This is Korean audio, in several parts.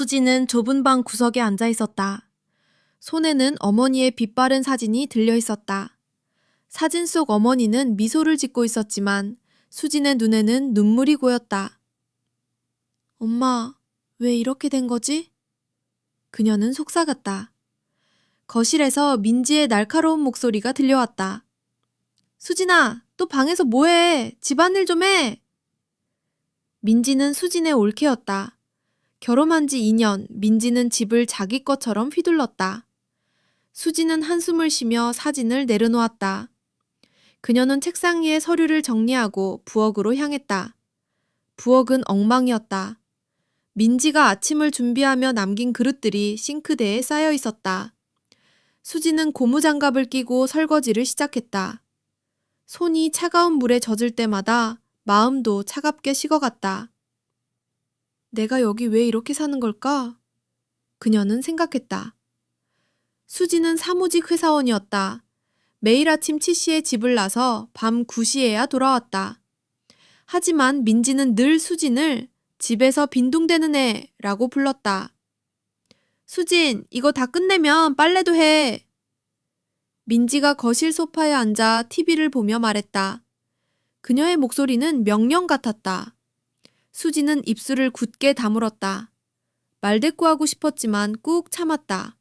수지는 좁은 방 구석에 앉아 있었다. 손에는 어머니의 빛바른 사진이 들려 있었다. 사진 속 어머니는 미소를 짓고 있었지만 수진의 눈에는 눈물이 고였다. 엄마, 왜 이렇게 된 거지? 그녀는 속삭였다. 거실에서 민지의 날카로운 목소리가 들려왔다. 수진아, 또 방에서 뭐해? 집안일 좀 해! 민지는 수진의 올케였다. 결혼한 지 2년, 민지는 집을 자기 것처럼 휘둘렀다. 수지는 한숨을 쉬며 사진을 내려놓았다. 그녀는 책상 위에 서류를 정리하고 부엌으로 향했다. 부엌은 엉망이었다. 민지가 아침을 준비하며 남긴 그릇들이 싱크대에 쌓여 있었다. 수지는 고무장갑을 끼고 설거지를 시작했다. 손이 차가운 물에 젖을 때마다 마음도 차갑게 식어갔다. 내가 여기 왜 이렇게 사는 걸까? 그녀는 생각했다. 수지는 사무직 회사원이었다. 매일 아침 7시에 집을 나서 밤 9시에야 돌아왔다. 하지만 민지는 늘 수진을 집에서 빈둥대는 애라고 불렀다. 수진, 이거 다 끝내면 빨래도 해. 민지가 거실 소파에 앉아 TV를 보며 말했다. 그녀의 목소리는 명령 같았다. 수지는 입술을 굳게 다물었다. 말대꾸하고 싶었지만 꾹 참았다.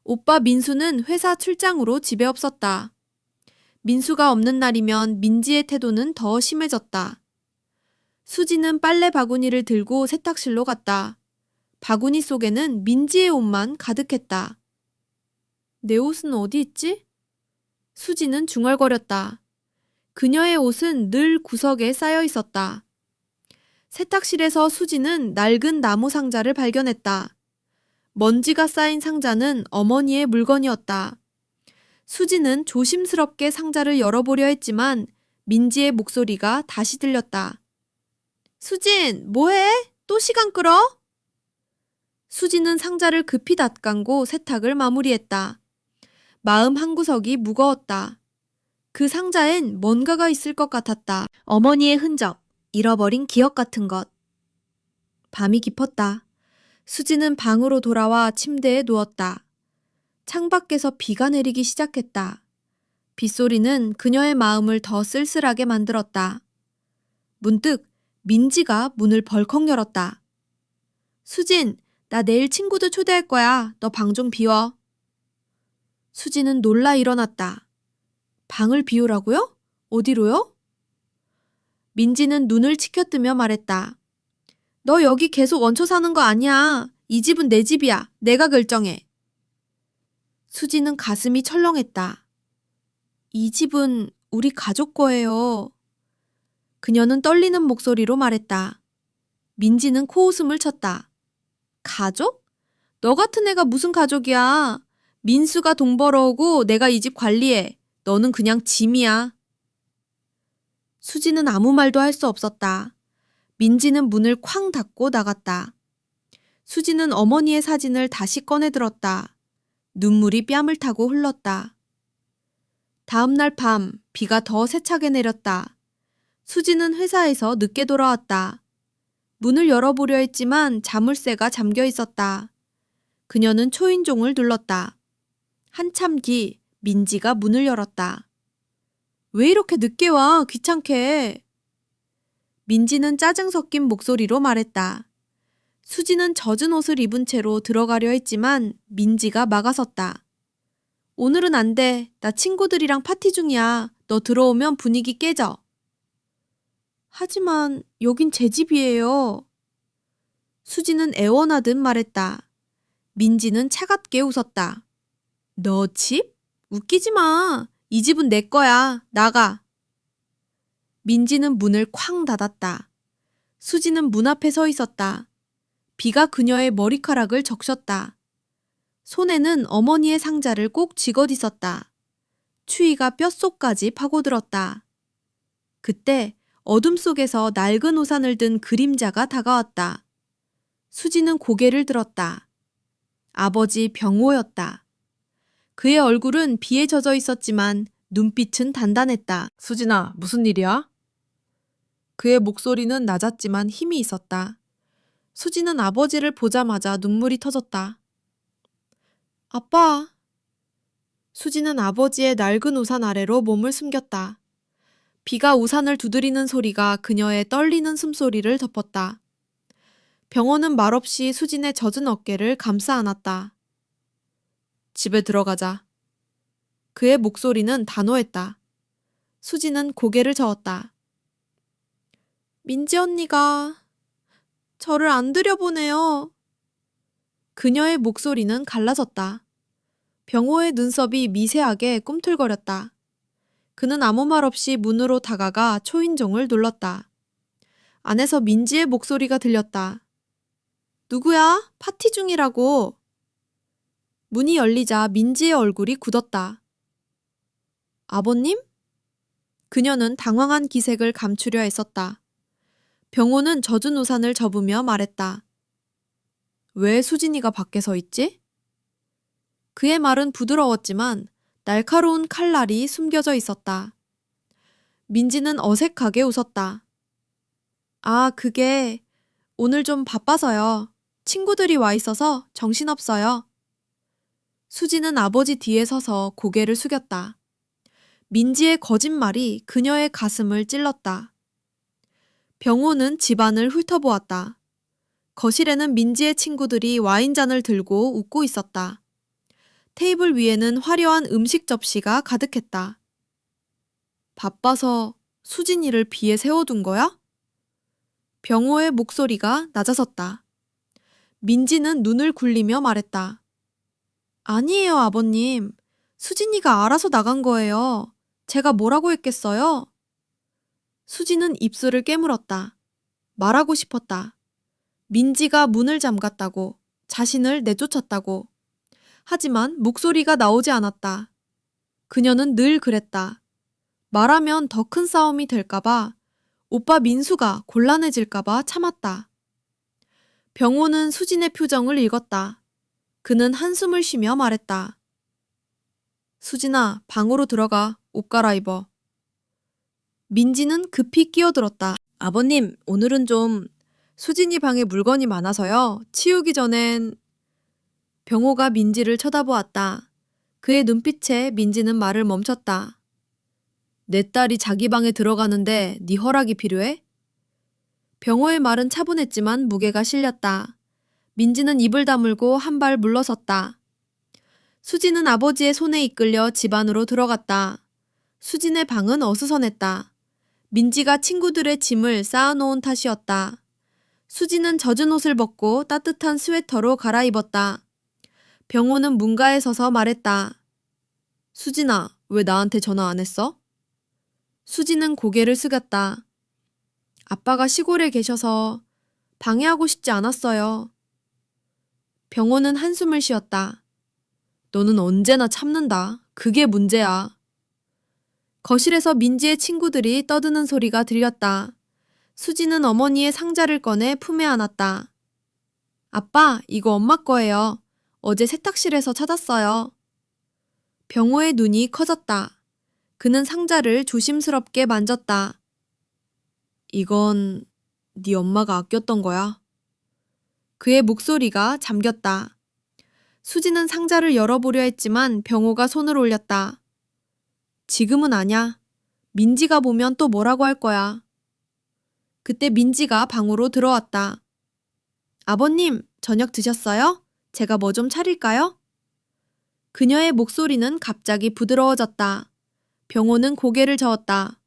오빠 민수는 회사 출장으로 집에 없었다. 민수가 없는 날이면 민지의 태도는 더 심해졌다. 수지는 빨래 바구니를 들고 세탁실로 갔다. 바구니 속에는 민지의 옷만 가득했다. 내 옷은 어디 있지? 수지는 중얼거렸다. 그녀의 옷은 늘 구석에 쌓여 있었다. 세탁실에서 수지는 낡은 나무 상자를 발견했다. 먼지가 쌓인 상자는 어머니의 물건이었다. 수지는 조심스럽게 상자를 열어보려 했지만 민지의 목소리가 다시 들렸다. 수진, 뭐해? 또 시간 끌어? 수지는 상자를 급히 닫감고 세탁을 마무리했다. 마음 한구석이 무거웠다. 그 상자엔 뭔가가 있을 것 같았다. 어머니의 흔적, 잃어버린 기억 같은 것. 밤이 깊었다. 수지는 방으로 돌아와 침대에 누웠다. 창밖에서 비가 내리기 시작했다. 빗소리는 그녀의 마음을 더 쓸쓸하게 만들었다. 문득 민지가 문을 벌컥 열었다. 수진, 나 내일 친구들 초대할 거야. 너 방 좀 비워. 수지는 놀라 일어났다. 방을 비우라고요? 어디로요? 민지는 눈을 치켜뜨며 말했다. 너 여기 계속 얹혀 사는 거 아니야. 이 집은 내 집이야. 내가 결정해. 수지는 가슴이 철렁했다. 이 집은 우리 가족 거예요. 그녀는 떨리는 목소리로 말했다. 민지는 코웃음을 쳤다. 가족? 너 같은 애가 무슨 가족이야. 민수가 돈 벌어오고 내가 이 집 관리해. 너는 그냥 짐이야. 수지는 아무 말도 할 수 없었다. 민지는 문을 쾅 닫고 나갔다. 수지는 어머니의 사진을 다시 꺼내 들었다. 눈물이 뺨을 타고 흘렀다. 다음 날 밤 비가 더 세차게 내렸다. 수지는 회사에서 늦게 돌아왔다. 문을 열어보려 했지만 자물쇠가 잠겨 있었다. 그녀는 초인종을 눌렀다. 한참 뒤 민지가 문을 열었다. 왜 이렇게 늦게 와? 귀찮게. 민지는 짜증 섞인 목소리로 말했다. 수지는 젖은 옷을 입은 채로 들어가려 했지만 민지가 막아섰다. 오늘은 안 돼. 나 친구들이랑 파티 중이야. 너 들어오면 분위기 깨져. 하지만 여긴 제 집이에요. 수지는 애원하듯 말했다. 민지는 차갑게 웃었다. 너 집? 웃기지 마. 이 집은 내 거야. 나가. 민지는 문을 쾅 닫았다. 수지는 문 앞에 서 있었다. 비가 그녀의 머리카락을 적셨다. 손에는 어머니의 상자를 꼭 쥐고있었다. 추위가 뼛속까지 파고들었다. 그때 어둠 속에서 낡은 우산을 든 그림자가 다가왔다. 수지는 고개를 들었다. 아버지 병호였다. 그의 얼굴은 비에 젖어 있었지만 눈빛은 단단했다. 수진아, 무슨 일이야? 그의 목소리는 낮았지만 힘이 있었다. 수지는 아버지를 보자마자 눈물이 터졌다. 아빠. 수지는 아버지의 낡은 우산 아래로 몸을 숨겼다. 비가 우산을 두드리는 소리가 그녀의 떨리는 숨소리를 덮었다. 병호는 말없이 수진의 젖은 어깨를 감싸 안았다. 집에 들어가자. 그의 목소리는 단호했다. 수지는 고개를 저었다. 민지 언니가 저를 안 들여보내요. 그녀의 목소리는 갈라졌다. 병호의 눈썹이 미세하게 꿈틀거렸다. 그는 아무 말 없이 문으로 다가가 초인종을 눌렀다. 안에서 민지의 목소리가 들렸다. 누구야? 파티 중이라고. 문이 열리자 민지의 얼굴이 굳었다. 아버님? 그녀는 당황한 기색을 감추려 애썼다. 병호는 젖은 우산을 접으며 말했다. 왜 수진이가 밖에 서 있지? 그의 말은 부드러웠지만 날카로운 칼날이 숨겨져 있었다. 민지는 어색하게 웃었다. 아, 그게 오늘 좀 바빠서요. 친구들이 와 있어서 정신없어요. 수지는 아버지 뒤에 서서 고개를 숙였다. 민지의 거짓말이 그녀의 가슴을 찔렀다. 병호는 집안을 훑어보았다. 거실에는 민지의 친구들이 와인잔을 들고 웃고 있었다. 테이블 위에는 화려한 음식 접시가 가득했다. 바빠서 수진이를 비에 세워둔 거야? 병호의 목소리가 낮아졌다. 민지는 눈을 굴리며 말했다. 아니에요, 아버님. 수진이가 알아서 나간 거예요. 제가 뭐라고 했겠어요? 수진은 입술을 깨물었다. 말하고 싶었다. 민지가 문을 잠갔다고, 자신을 내쫓았다고. 하지만 목소리가 나오지 않았다. 그녀는 늘 그랬다. 말하면 더 큰 싸움이 될까봐, 오빠 민수가 곤란해질까봐 참았다. 병호는 수진의 표정을 읽었다. 그는 한숨을 쉬며 말했다. 수진아, 방으로 들어가. 옷 갈아입어. 민지는 급히 끼어들었다. 아버님, 오늘은 좀 수진이 방에 물건이 많아서요. 치우기 전엔... 병호가 민지를 쳐다보았다. 그의 눈빛에 민지는 말을 멈췄다. 내 딸이 자기 방에 들어가는데 네 허락이 필요해? 병호의 말은 차분했지만 무게가 실렸다. 민지는 입을 다물고 한 발 물러섰다. 수진은 아버지의 손에 이끌려 집 안으로 들어갔다. 수진의 방은 어수선했다. 민지가 친구들의 짐을 쌓아놓은 탓이었다. 수진은 젖은 옷을 벗고 따뜻한 스웨터로 갈아입었다. 병호는 문가에 서서 말했다. 수진아, 왜 나한테 전화 안 했어? 수진은 고개를 숙였다. 아빠가 시골에 계셔서 방해하고 싶지 않았어요. 병호는 한숨을 쉬었다. 너는 언제나 참는다. 그게 문제야. 거실에서 민지의 친구들이 떠드는 소리가 들렸다. 수지는 어머니의 상자를 꺼내 품에 안았다. 아빠, 이거 엄마 거예요. 어제 세탁실에서 찾았어요. 병호의 눈이 커졌다. 그는 상자를 조심스럽게 만졌다. 이건 네 엄마가 아꼈던 거야? 그의 목소리가 잠겼다. 수지는 상자를 열어보려 했지만 병호가 손을 올렸다. 지금은 아냐. 민지가 보면 또 뭐라고 할 거야. 그때 민지가 방으로 들어왔다. 아버님, 저녁 드셨어요? 제가 뭐 좀 차릴까요? 그녀의 목소리는 갑자기 부드러워졌다. 병호는 고개를 저었다.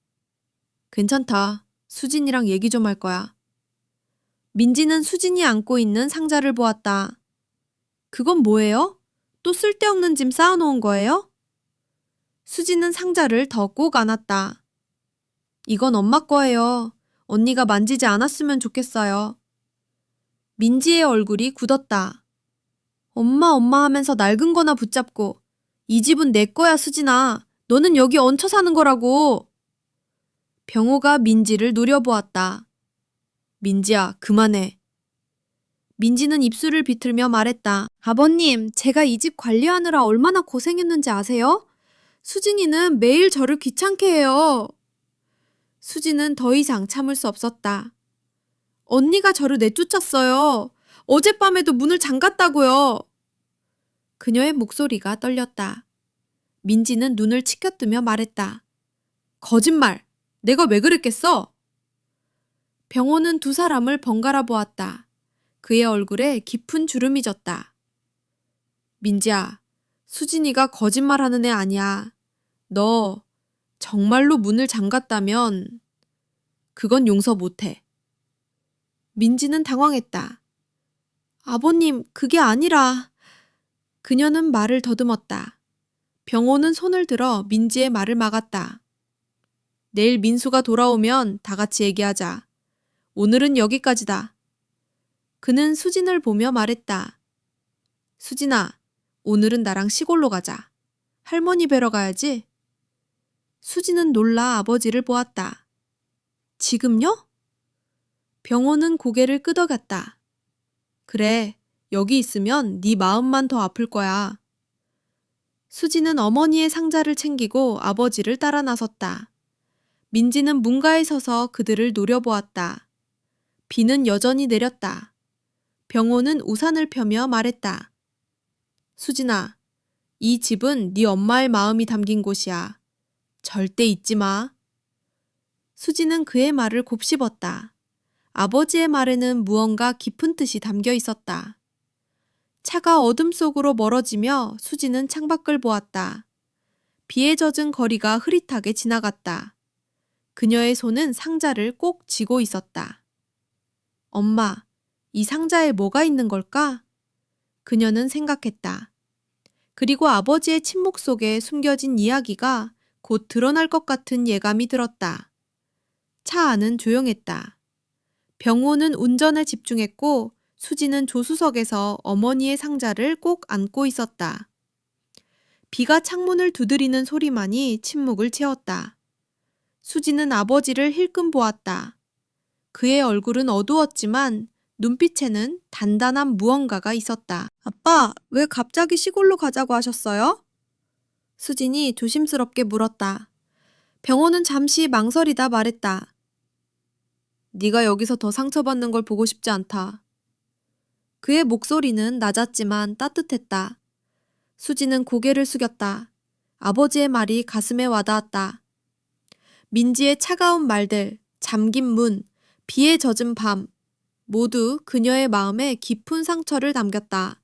괜찮다. 수진이랑 얘기 좀 할 거야. 민지는 수진이 안고 있는 상자를 보았다. 그건 뭐예요? 또 쓸데없는 짐 쌓아놓은 거예요? 수진은 상자를 더 꼭 안았다. 이건 엄마 거예요. 언니가 만지지 않았으면 좋겠어요. 민지의 얼굴이 굳었다. 엄마 엄마 하면서 낡은 거나 붙잡고 이 집은 내 거야 수진아. 너는 여기 얹혀 사는 거라고. 병호가 민지를 노려보았다. 민지야, 그만해. 민지는 입술을 비틀며 말했다. 아버님, 제가 이 집 관리하느라 얼마나 고생했는지 아세요? 수진이는 매일 저를 귀찮게 해요. 수진은 더 이상 참을 수 없었다. 언니가 저를 내쫓았어요. 어젯밤에도 문을 잠갔다고요. 그녀의 목소리가 떨렸다. 민지는 눈을 치켜뜨며 말했다. 거짓말! 내가 왜 그랬겠어? 병호는 두 사람을 번갈아 보았다. 그의 얼굴에 깊은 주름이 졌다. 민지야, 수진이가 거짓말하는 애 아니야. 너 정말로 문을 잠갔다면 그건 용서 못해. 민지는 당황했다. 아버님, 그게 아니라... 그녀는 말을 더듬었다. 병호는 손을 들어 민지의 말을 막았다. 내일 민수가 돌아오면 다 같이 얘기하자. 오늘은 여기까지다. 그는 수진을 보며 말했다. 수진아, 오늘은 나랑 시골로 가자. 할머니 뵈러 가야지. 수진은 놀라 아버지를 보았다. 지금요? 병호는 고개를 끄덕였다. 그래, 여기 있으면 네 마음만 더 아플 거야. 수진은 어머니의 상자를 챙기고 아버지를 따라 나섰다. 민지는 문가에 서서 그들을 노려보았다. 비는 여전히 내렸다. 병호는 우산을 펴며 말했다. 수진아, 이 집은 네 엄마의 마음이 담긴 곳이야. 절대 잊지 마. 수진은 그의 말을 곱씹었다. 아버지의 말에는 무언가 깊은 뜻이 담겨 있었다. 차가 어둠 속으로 멀어지며 수진은 창밖을 보았다. 비에 젖은 거리가 흐릿하게 지나갔다. 그녀의 손은 상자를 꼭 쥐고 있었다. 엄마, 이 상자에 뭐가 있는 걸까? 그녀는 생각했다. 그리고 아버지의 침묵 속에 숨겨진 이야기가 곧 드러날 것 같은 예감이 들었다. 차 안은 조용했다. 병호는 운전에 집중했고 수지는 조수석에서 어머니의 상자를 꼭 안고 있었다. 비가 창문을 두드리는 소리만이 침묵을 채웠다. 수지는 아버지를 힐끔 보았다. 그의 얼굴은 어두웠지만 눈빛에는 단단한 무언가가 있었다. 아빠, 왜 갑자기 시골로 가자고 하셨어요? 수진이 조심스럽게 물었다. 병호는 잠시 망설이다 말했다. 네가 여기서 더 상처받는 걸 보고 싶지 않다. 그의 목소리는 낮았지만 따뜻했다. 수지는 고개를 숙였다. 아버지의 말이 가슴에 와닿았다. 민지의 차가운 말들, 잠긴 문, 비에 젖은 밤, 모두 그녀의 마음에 깊은 상처를 남겼다.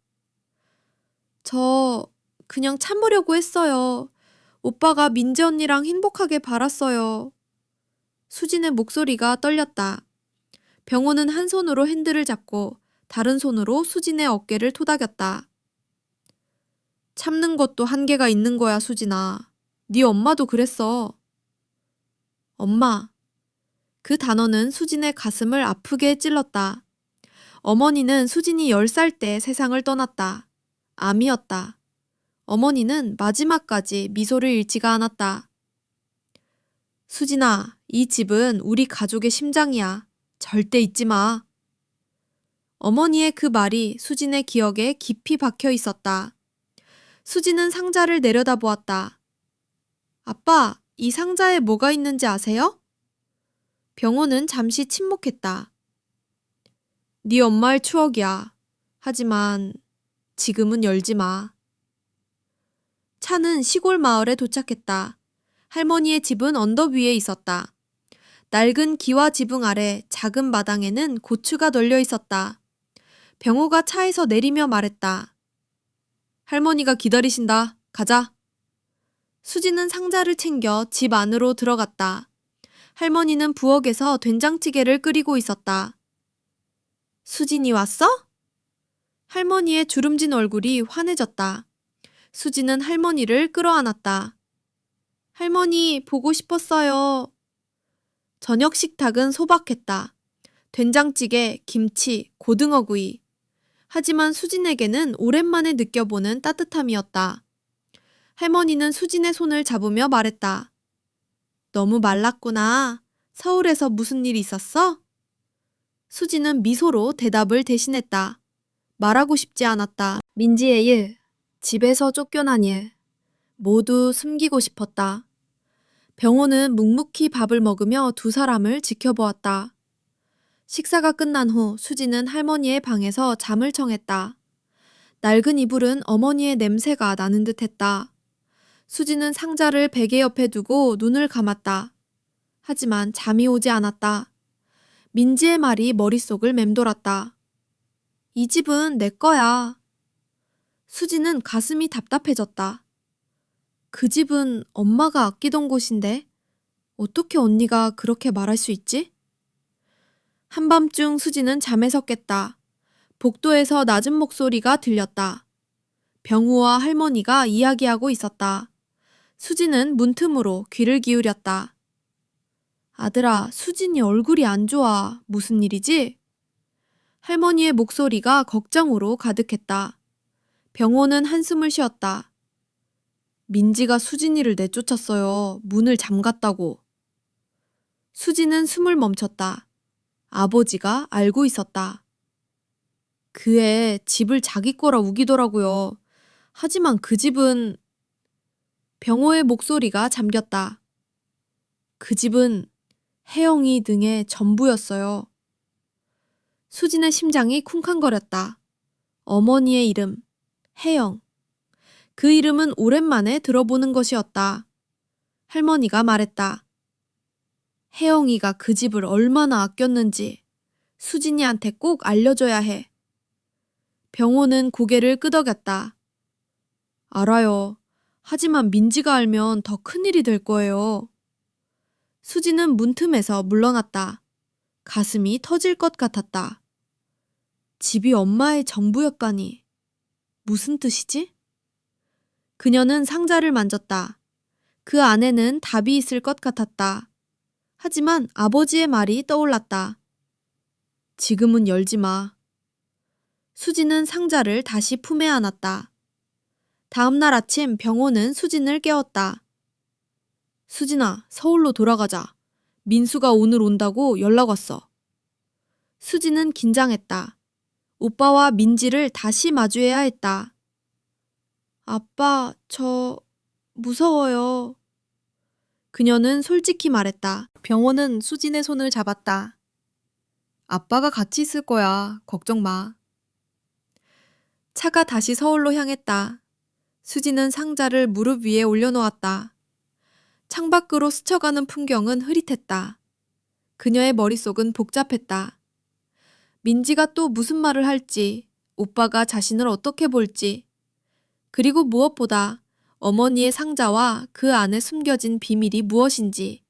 저 그냥 참으려고 했어요. 오빠가 민지 언니랑 행복하게 바랐어요. 수진의 목소리가 떨렸다. 병호는 한 손으로 핸들을 잡고 다른 손으로 수진의 어깨를 토닥였다. 참는 것도 한계가 있는 거야, 수진아. 네 엄마도 그랬어. 엄마. 그 단어는 수진의 가슴을 아프게 찔렀다. 어머니는 수진이 10살 때 세상을 떠났다. 암이었다. 어머니는 마지막까지 미소를 잃지가 않았다. 수진아, 이 집은 우리 가족의 심장이야. 절대 잊지 마. 어머니의 그 말이 수진의 기억에 깊이 박혀 있었다. 수진은 상자를 내려다보았다. 아빠, 이 상자에 뭐가 있는지 아세요? 병호는 잠시 침묵했다. 네 엄마의 추억이야. 하지만 지금은 열지 마. 차는 시골 마을에 도착했다. 할머니의 집은 언덕 위에 있었다. 낡은 기와 지붕 아래 작은 마당에는 고추가 널려 있었다. 병호가 차에서 내리며 말했다. 할머니가 기다리신다. 가자. 수지는 상자를 챙겨 집 안으로 들어갔다. 할머니는 부엌에서 된장찌개를 끓이고 있었다. 수진이 왔어? 할머니의 주름진 얼굴이 환해졌다. 수지는 할머니를 끌어안았다. 할머니, 보고 싶었어요. 저녁 식탁은 소박했다. 된장찌개, 김치, 고등어구이. 하지만 수진에게는 오랜만에 느껴보는 따뜻함이었다. 할머니는 수진의 손을 잡으며 말했다. 너무 말랐구나. 서울에서 무슨 일 있었어? 수진은 미소로 대답을 대신했다. 말하고 싶지 않았다. 민지의 일, 집에서 쫓겨난 일, 모두 숨기고 싶었다. 병호는 묵묵히 밥을 먹으며 두 사람을 지켜보았다. 식사가 끝난 후 수지는 할머니의 방에서 잠을 청했다. 낡은 이불은 어머니의 냄새가 나는 듯 했다. 수지는 상자를 베개 옆에 두고 눈을 감았다. 하지만 잠이 오지 않았다. 민지의 말이 머릿속을 맴돌았다. 이 집은 내 거야. 수지는 가슴이 답답해졌다. 그 집은 엄마가 아끼던 곳인데 어떻게 언니가 그렇게 말할 수 있지? 한밤중 수지는 잠에서 깼다. 복도에서 낮은 목소리가 들렸다. 병우와 할머니가 이야기하고 있었다. 수지는 문틈으로 귀를 기울였다. 아들아, 수진이 얼굴이 안 좋아. 무슨 일이지? 할머니의 목소리가 걱정으로 가득했다. 병호는 한숨을 쉬었다. 민지가 수진이를 내쫓았어요. 문을 잠갔다고. 수지는 숨을 멈췄다. 아버지가 알고 있었다. 그 애 집을 자기 거라 우기더라고요. 하지만 그 집은... 병호의 목소리가 잠겼다. 그 집은 혜영이 등의 전부였어요. 수진의 심장이 쿵쾅거렸다. 어머니의 이름, 혜영. 그 이름은 오랜만에 들어보는 것이었다. 할머니가 말했다. 혜영이가 그 집을 얼마나 아꼈는지 수진이한테 꼭 알려줘야 해. 병호는 고개를 끄덕였다. 알아요. 하지만 민지가 알면 더 큰일이 될 거예요. 수지는 문틈에서 물러났다. 가슴이 터질 것 같았다. 집이 엄마의 전부였다니. 무슨 뜻이지? 그녀는 상자를 만졌다. 그 안에는 답이 있을 것 같았다. 하지만 아버지의 말이 떠올랐다. 지금은 열지 마. 수지는 상자를 다시 품에 안았다. 다음 날 아침 병호는 수진을 깨웠다. 수진아, 서울로 돌아가자. 민수가 오늘 온다고 연락 왔어. 수진은 긴장했다. 오빠와 민지를 다시 마주해야 했다. 아빠, 저 무서워요. 그녀는 솔직히 말했다. 병호는 수진의 손을 잡았다. 아빠가 같이 있을 거야. 걱정 마. 차가 다시 서울로 향했다. 수진은 상자를 무릎 위에 올려놓았다. 창밖으로 스쳐가는 풍경은 흐릿했다. 그녀의 머릿속은 복잡했다. 민지가 또 무슨 말을 할지, 오빠가 자신을 어떻게 볼지, 그리고 무엇보다 어머니의 상자와 그 안에 숨겨진 비밀이 무엇인지.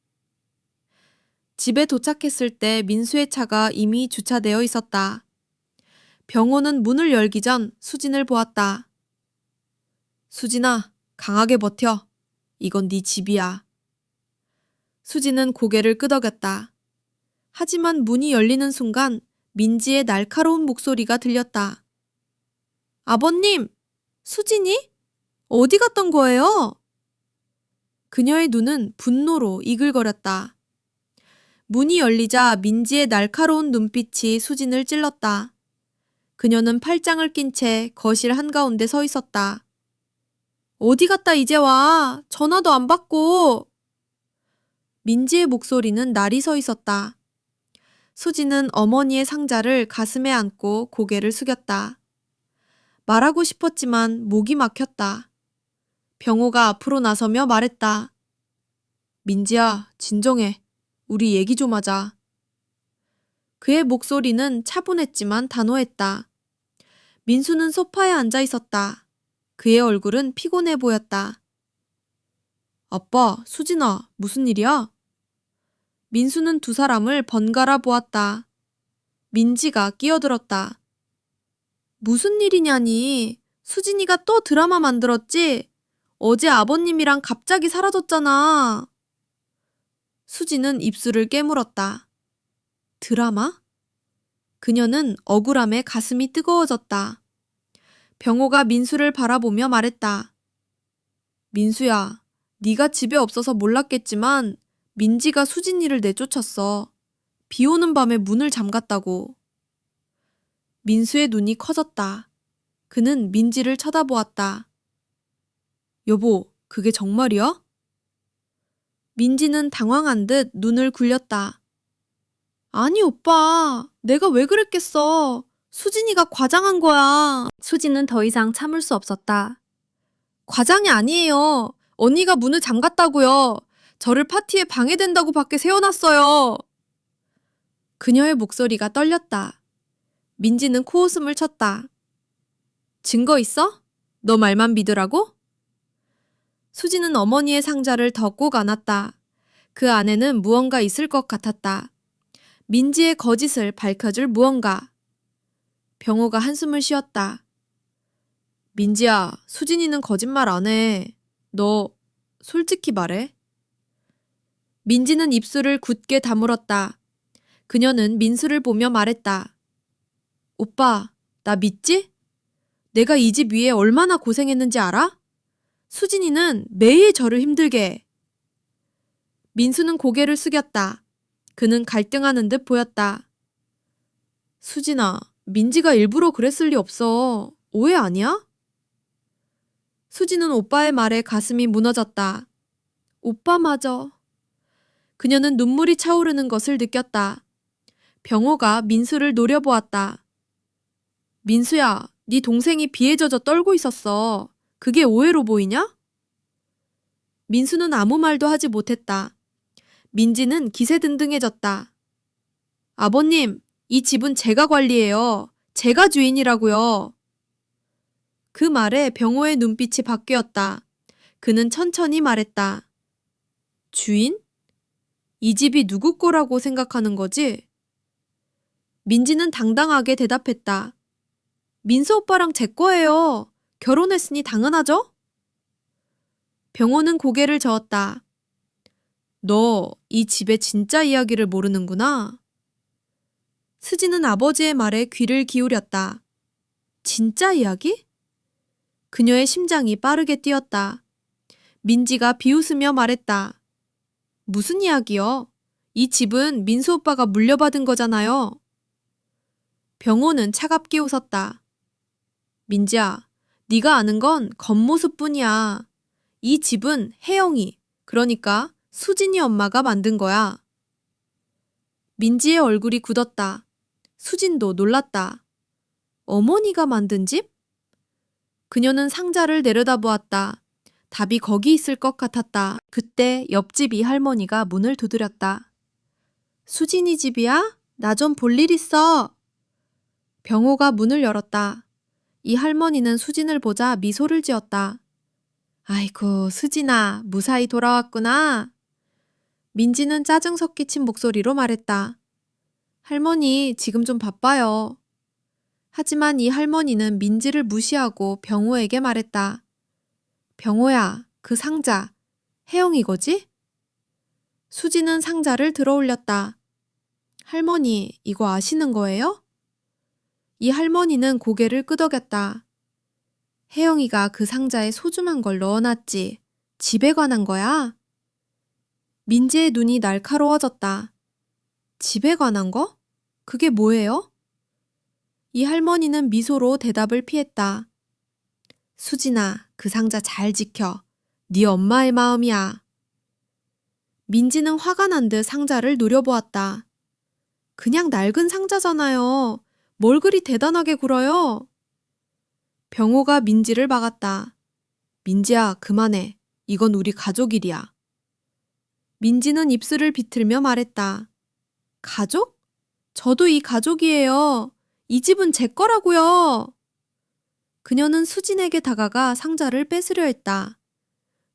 집에 도착했을 때 민수의 차가 이미 주차되어 있었다. 병호는 문을 열기 전 수진을 보았다. 수진아, 강하게 버텨. 이건 네 집이야. 수진은 고개를 끄덕였다. 하지만 문이 열리는 순간 민지의 날카로운 목소리가 들렸다. 아버님! 수진이? 어디 갔던 거예요? 그녀의 눈은 분노로 이글거렸다. 문이 열리자 민지의 날카로운 눈빛이 수진을 찔렀다. 그녀는 팔짱을 낀 채 거실 한가운데 서 있었다. 어디 갔다 이제 와? 전화도 안 받고. 민지의 목소리는 날이 서 있었다. 수지는 어머니의 상자를 가슴에 안고 고개를 숙였다. 말하고 싶었지만 목이 막혔다. 병호가 앞으로 나서며 말했다. 민지야, 진정해. 우리 얘기 좀 하자. 그의 목소리는 차분했지만 단호했다. 민수는 소파에 앉아 있었다. 그의 얼굴은 피곤해 보였다. 아빠, 수진아, 무슨 일이야? 민수는 두 사람을 번갈아 보았다. 민지가 끼어들었다. 무슨 일이냐니? 수진이가 또 드라마 만들었지? 어제 아버님이랑 갑자기 사라졌잖아. 수지는 입술을 깨물었다. 드라마? 그녀는 억울함에 가슴이 뜨거워졌다. 병호가 민수를 바라보며 말했다. 민수야, 네가 집에 없어서 몰랐겠지만 민지가 수진이를 내쫓았어. 비 오는 밤에 문을 잠갔다고. 민수의 눈이 커졌다. 그는 민지를 쳐다보았다. 여보, 그게 정말이야? 민지는 당황한 듯 눈을 굴렸다. 아니, 오빠. 내가 왜 그랬겠어. 수진이가 과장한 거야. 수진은 더 이상 참을 수 없었다. 과장이 아니에요. 언니가 문을 잠갔다고요. 저를 파티에 방해된다고 밖에 세워놨어요. 그녀의 목소리가 떨렸다. 민지는 코웃음을 쳤다. 증거 있어? 너 말만 믿으라고? 수지는 어머니의 상자를 더 꼭 안았다. 그 안에는 무언가 있을 것 같았다. 민지의 거짓을 밝혀줄 무언가. 병호가 한숨을 쉬었다. 민지야, 수진이는 거짓말 안 해. 너 솔직히 말해. 민지는 입술을 굳게 다물었다. 그녀는 민수를 보며 말했다. 오빠, 나 믿지? 내가 이 집 위에 얼마나 고생했는지 알아? 수진이는 매일 저를 힘들게 해. 민수는 고개를 숙였다. 그는 갈등하는 듯 보였다. 수진아, 민지가 일부러 그랬을 리 없어. 오해 아니야? 수진은 오빠의 말에 가슴이 무너졌다. 오빠마저. 그녀는 눈물이 차오르는 것을 느꼈다. 병호가 민수를 노려보았다. 민수야, 네 동생이 비에 젖어 떨고 있었어. 그게 오해로 보이냐? 민수는 아무 말도 하지 못했다. 민지는 기세등등해졌다. 아버님, 이 집은 제가 관리해요. 제가 주인이라고요. 그 말에 병호의 눈빛이 바뀌었다. 그는 천천히 말했다. 주인? 이 집이 누구 거라고 생각하는 거지? 민지는 당당하게 대답했다. 민수 오빠랑 제 거예요. 결혼했으니 당연하죠? 병호는 고개를 저었다. 너 이 집의 진짜 이야기를 모르는구나. 수지는 아버지의 말에 귀를 기울였다. 진짜 이야기? 그녀의 심장이 빠르게 뛰었다. 민지가 비웃으며 말했다. 무슨 이야기요? 이 집은 민수 오빠가 물려받은 거잖아요. 병호는 차갑게 웃었다. 민지야, 네가 아는 건 겉모습뿐이야. 이 집은 혜영이, 그러니까 수진이 엄마가 만든 거야. 민지의 얼굴이 굳었다. 수진도 놀랐다. 어머니가 만든 집? 그녀는 상자를 내려다보았다. 답이 거기 있을 것 같았다. 그때 옆집 이 할머니가 문을 두드렸다. 수진이 집이야? 나 좀 볼 일 있어. 병호가 문을 열었다. 이 할머니는 수진을 보자 미소를 지었다. 아이고, 수진아, 무사히 돌아왔구나. 민지는 짜증 섞이친 목소리로 말했다. 할머니, 지금 좀 바빠요. 하지만 이 할머니는 민지를 무시하고 병호에게 말했다. 병호야, 그 상자, 혜영이 거지? 수지는 상자를 들어 올렸다. 할머니, 이거 아시는 거예요? 이 할머니는 고개를 끄덕였다. 혜영이가 그 상자에 소중한 걸 넣어놨지. 집에 관한 거야? 민지의 눈이 날카로워졌다. 집에 관한 거? 그게 뭐예요? 이 할머니는 미소로 대답을 피했다. 수진아, 그 상자 잘 지켜. 네 엄마의 마음이야. 민지는 화가 난 듯 상자를 노려보았다. 그냥 낡은 상자잖아요. 뭘 그리 대단하게 굴어요? 병호가 민지를 막았다. 민지야, 그만해. 이건 우리 가족 일이야. 민지는 입술을 비틀며 말했다. 가족? 저도 이 가족이에요. 이 집은 제 거라고요. 그녀는 수진에게 다가가 상자를 뺏으려 했다.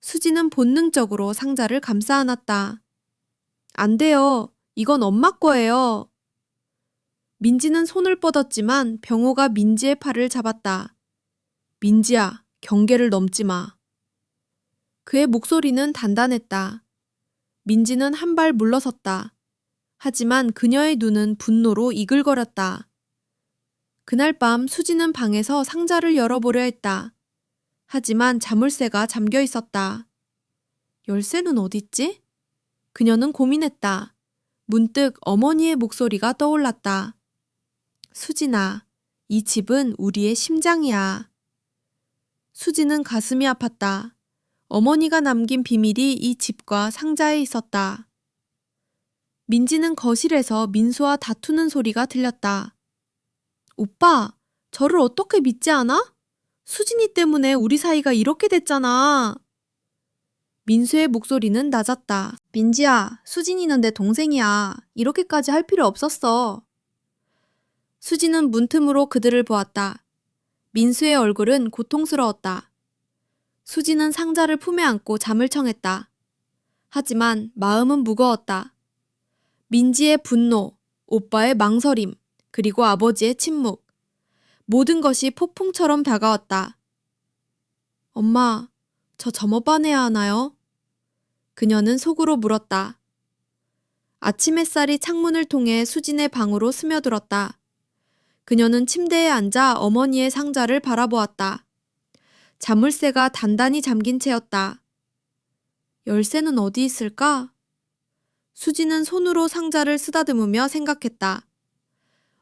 수진은 본능적으로 상자를 감싸 안았다. 안 돼요. 이건 엄마 거예요. 민지는 손을 뻗었지만 병호가 민지의 팔을 잡았다. 민지야, 경계를 넘지 마. 그의 목소리는 단단했다. 민지는 한 발 물러섰다. 하지만 그녀의 눈은 분노로 이글거렸다. 그날 밤 수지는 방에서 상자를 열어보려 했다. 하지만 자물쇠가 잠겨 있었다. 열쇠는 어딨지? 그녀는 고민했다. 문득 어머니의 목소리가 떠올랐다. 수진아, 이 집은 우리의 심장이야. 수지는 가슴이 아팠다. 어머니가 남긴 비밀이 이 집과 상자에 있었다. 민지는 거실에서 민수와 다투는 소리가 들렸다. 오빠, 저를 어떻게 믿지 않아? 수진이 때문에 우리 사이가 이렇게 됐잖아. 민수의 목소리는 낮았다. 민지야, 수진이는 내 동생이야. 이렇게까지 할 필요 없었어. 수진은 문틈으로 그들을 보았다. 민수의 얼굴은 고통스러웠다. 수진은 상자를 품에 안고 잠을 청했다. 하지만 마음은 무거웠다. 민지의 분노, 오빠의 망설임, 그리고 아버지의 침묵. 모든 것이 폭풍처럼 다가왔다. 엄마, 저 점업반 해야 하나요? 그녀는 속으로 물었다. 아침 햇살이 창문을 통해 수진의 방으로 스며들었다. 그녀는 침대에 앉아 어머니의 상자를 바라보았다. 자물쇠가 단단히 잠긴 채였다. 열쇠는 어디 있을까? 수진은 손으로 상자를 쓰다듬으며 생각했다.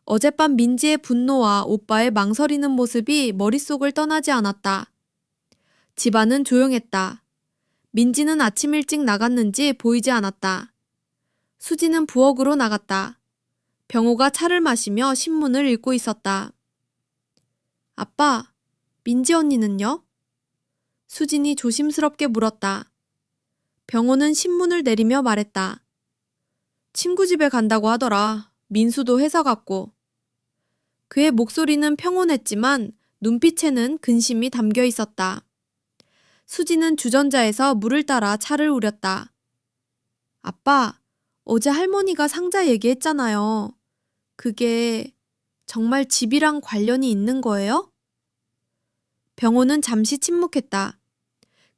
어젯밤 민지의 분노와 오빠의 망설이는 모습이 머릿속을 떠나지 않았다. 집안은 조용했다. 민지는 아침 일찍 나갔는지 보이지 않았다. 수지는 부엌으로 나갔다. 병호가 차를 마시며 신문을 읽고 있었다. 아빠, 민지 언니는요? 수진이 조심스럽게 물었다. 병호는 신문을 내리며 말했다. 친구 집에 간다고 하더라. 민수도 회사 갔고. 그의 목소리는 평온했지만 눈빛에는 근심이 담겨 있었다. 수지는 주전자에서 물을 따라 차를 우렸다. 아빠, 어제 할머니가 상자 얘기했잖아요. 그게 정말 집이랑 관련이 있는 거예요? 병호는 잠시 침묵했다.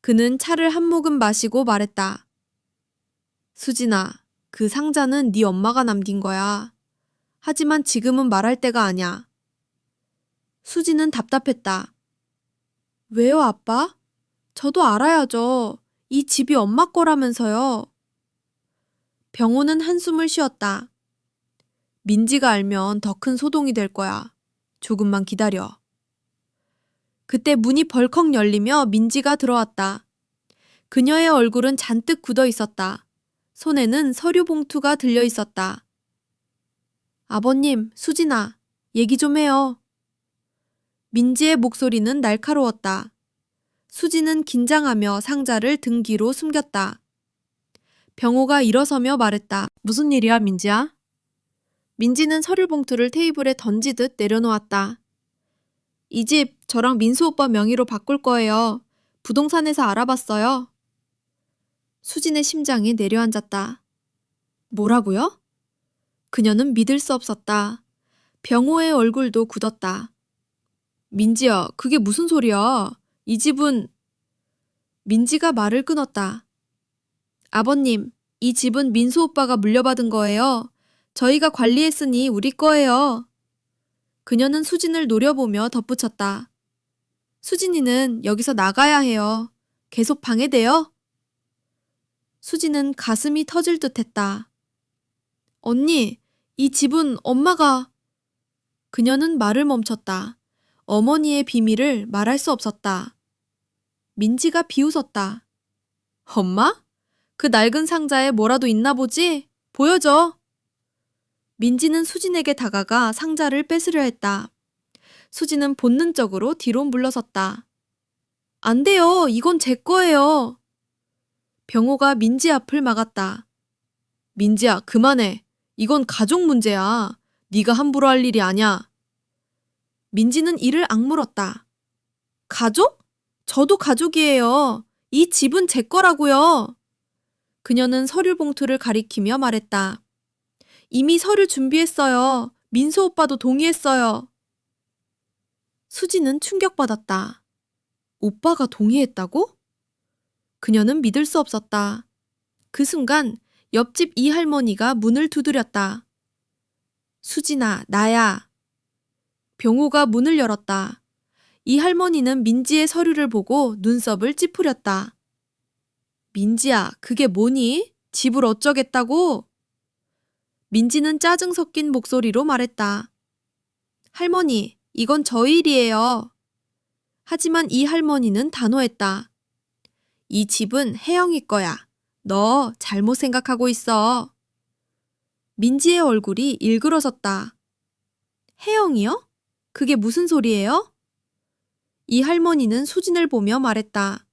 그는 차를 한 모금 마시고 말했다. 수진아, 그 상자는 네 엄마가 남긴 거야. 하지만 지금은 말할 때가 아니야. 수진은 답답했다. 왜요, 아빠? 저도 알아야죠. 이 집이 엄마 거라면서요. 병호는 한숨을 쉬었다. 민지가 알면 더 큰 소동이 될 거야. 조금만 기다려. 그때 문이 벌컥 열리며 민지가 들어왔다. 그녀의 얼굴은 잔뜩 굳어 있었다. 손에는 서류 봉투가 들려 있었다. 아버님, 수진아, 얘기 좀 해요. 민지의 목소리는 날카로웠다. 수진은 긴장하며 상자를 등 뒤로 숨겼다. 병호가 일어서며 말했다. 무슨 일이야, 민지야? 민지는 서류 봉투를 테이블에 던지듯 내려놓았다. 이 집 저랑 민수 오빠 명의로 바꿀 거예요. 부동산에서 알아봤어요. 수진의 심장이 내려앉았다. 뭐라고요? 그녀는 믿을 수 없었다. 병호의 얼굴도 굳었다. 민지야, 그게 무슨 소리야? 이 집은... 민지가 말을 끊었다. 아버님, 이 집은 민수 오빠가 물려받은 거예요. 저희가 관리했으니 우리 거예요. 그녀는 수진을 노려보며 덧붙였다. 수진이는 여기서 나가야 해요. 계속 방해돼요? 수진은 가슴이 터질 듯했다. 언니, 이 집은 엄마가... 그녀는 말을 멈췄다. 어머니의 비밀을 말할 수 없었다. 민지가 비웃었다. 엄마? 그 낡은 상자에 뭐라도 있나 보지? 보여줘. 민지는 수진에게 다가가 상자를 뺏으려 했다. 수진은 본능적으로 뒤로 물러섰다. 안 돼요. 이건 제 거예요. 병호가 민지 앞을 막았다. 민지야, 그만해. 이건 가족 문제야. 네가 함부로 할 일이 아니야. 민지는 이를 악물었다. 가족? 저도 가족이에요. 이 집은 제 거라고요. 그녀는 서류 봉투를 가리키며 말했다. 이미 서류 준비했어요. 민수 오빠도 동의했어요. 수지는 충격받았다. 오빠가 동의했다고? 그녀는 믿을 수 없었다. 그 순간 옆집 이 할머니가 문을 두드렸다. 수진아, 나야. 병호가 문을 열었다. 이 할머니는 민지의 서류를 보고 눈썹을 찌푸렸다. 민지야, 그게 뭐니? 집을 어쩌겠다고? 민지는 짜증 섞인 목소리로 말했다. 할머니, 이건 저희 일이에요. 하지만 이 할머니는 단호했다. 이 집은 혜영이 거야. 너 잘못 생각하고 있어. 민지의 얼굴이 일그러졌다. 혜영이요? 그게 무슨 소리예요? 이 할머니는 수진을 보며 말했다.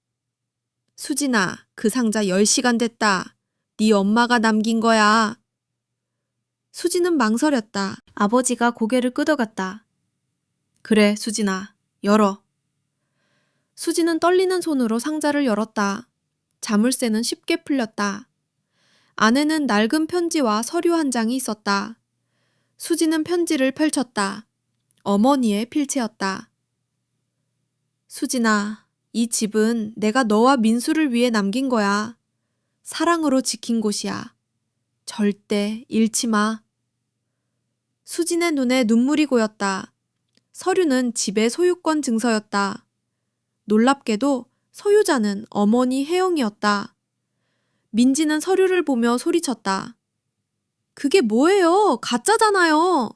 수진아, 그 상자 10시간 됐다. 네 엄마가 남긴 거야. 수진은 망설였다. 아버지가 고개를 끄덕였다. 그래, 수진아, 열어. 수진은 떨리는 손으로 상자를 열었다. 자물쇠는 쉽게 풀렸다. 안에는 낡은 편지와 서류 한 장이 있었다. 수진은 편지를 펼쳤다. 어머니의 필체였다. 수진아, 이 집은 내가 너와 민수를 위해 남긴 거야. 사랑으로 지킨 곳이야. 절대 잃지 마. 수진의 눈에 눈물이 고였다. 서류는 집의 소유권 증서였다. 놀랍게도 소유자는 어머니 혜영이었다. 민지는 서류를 보며 소리쳤다. 그게 뭐예요? 가짜잖아요.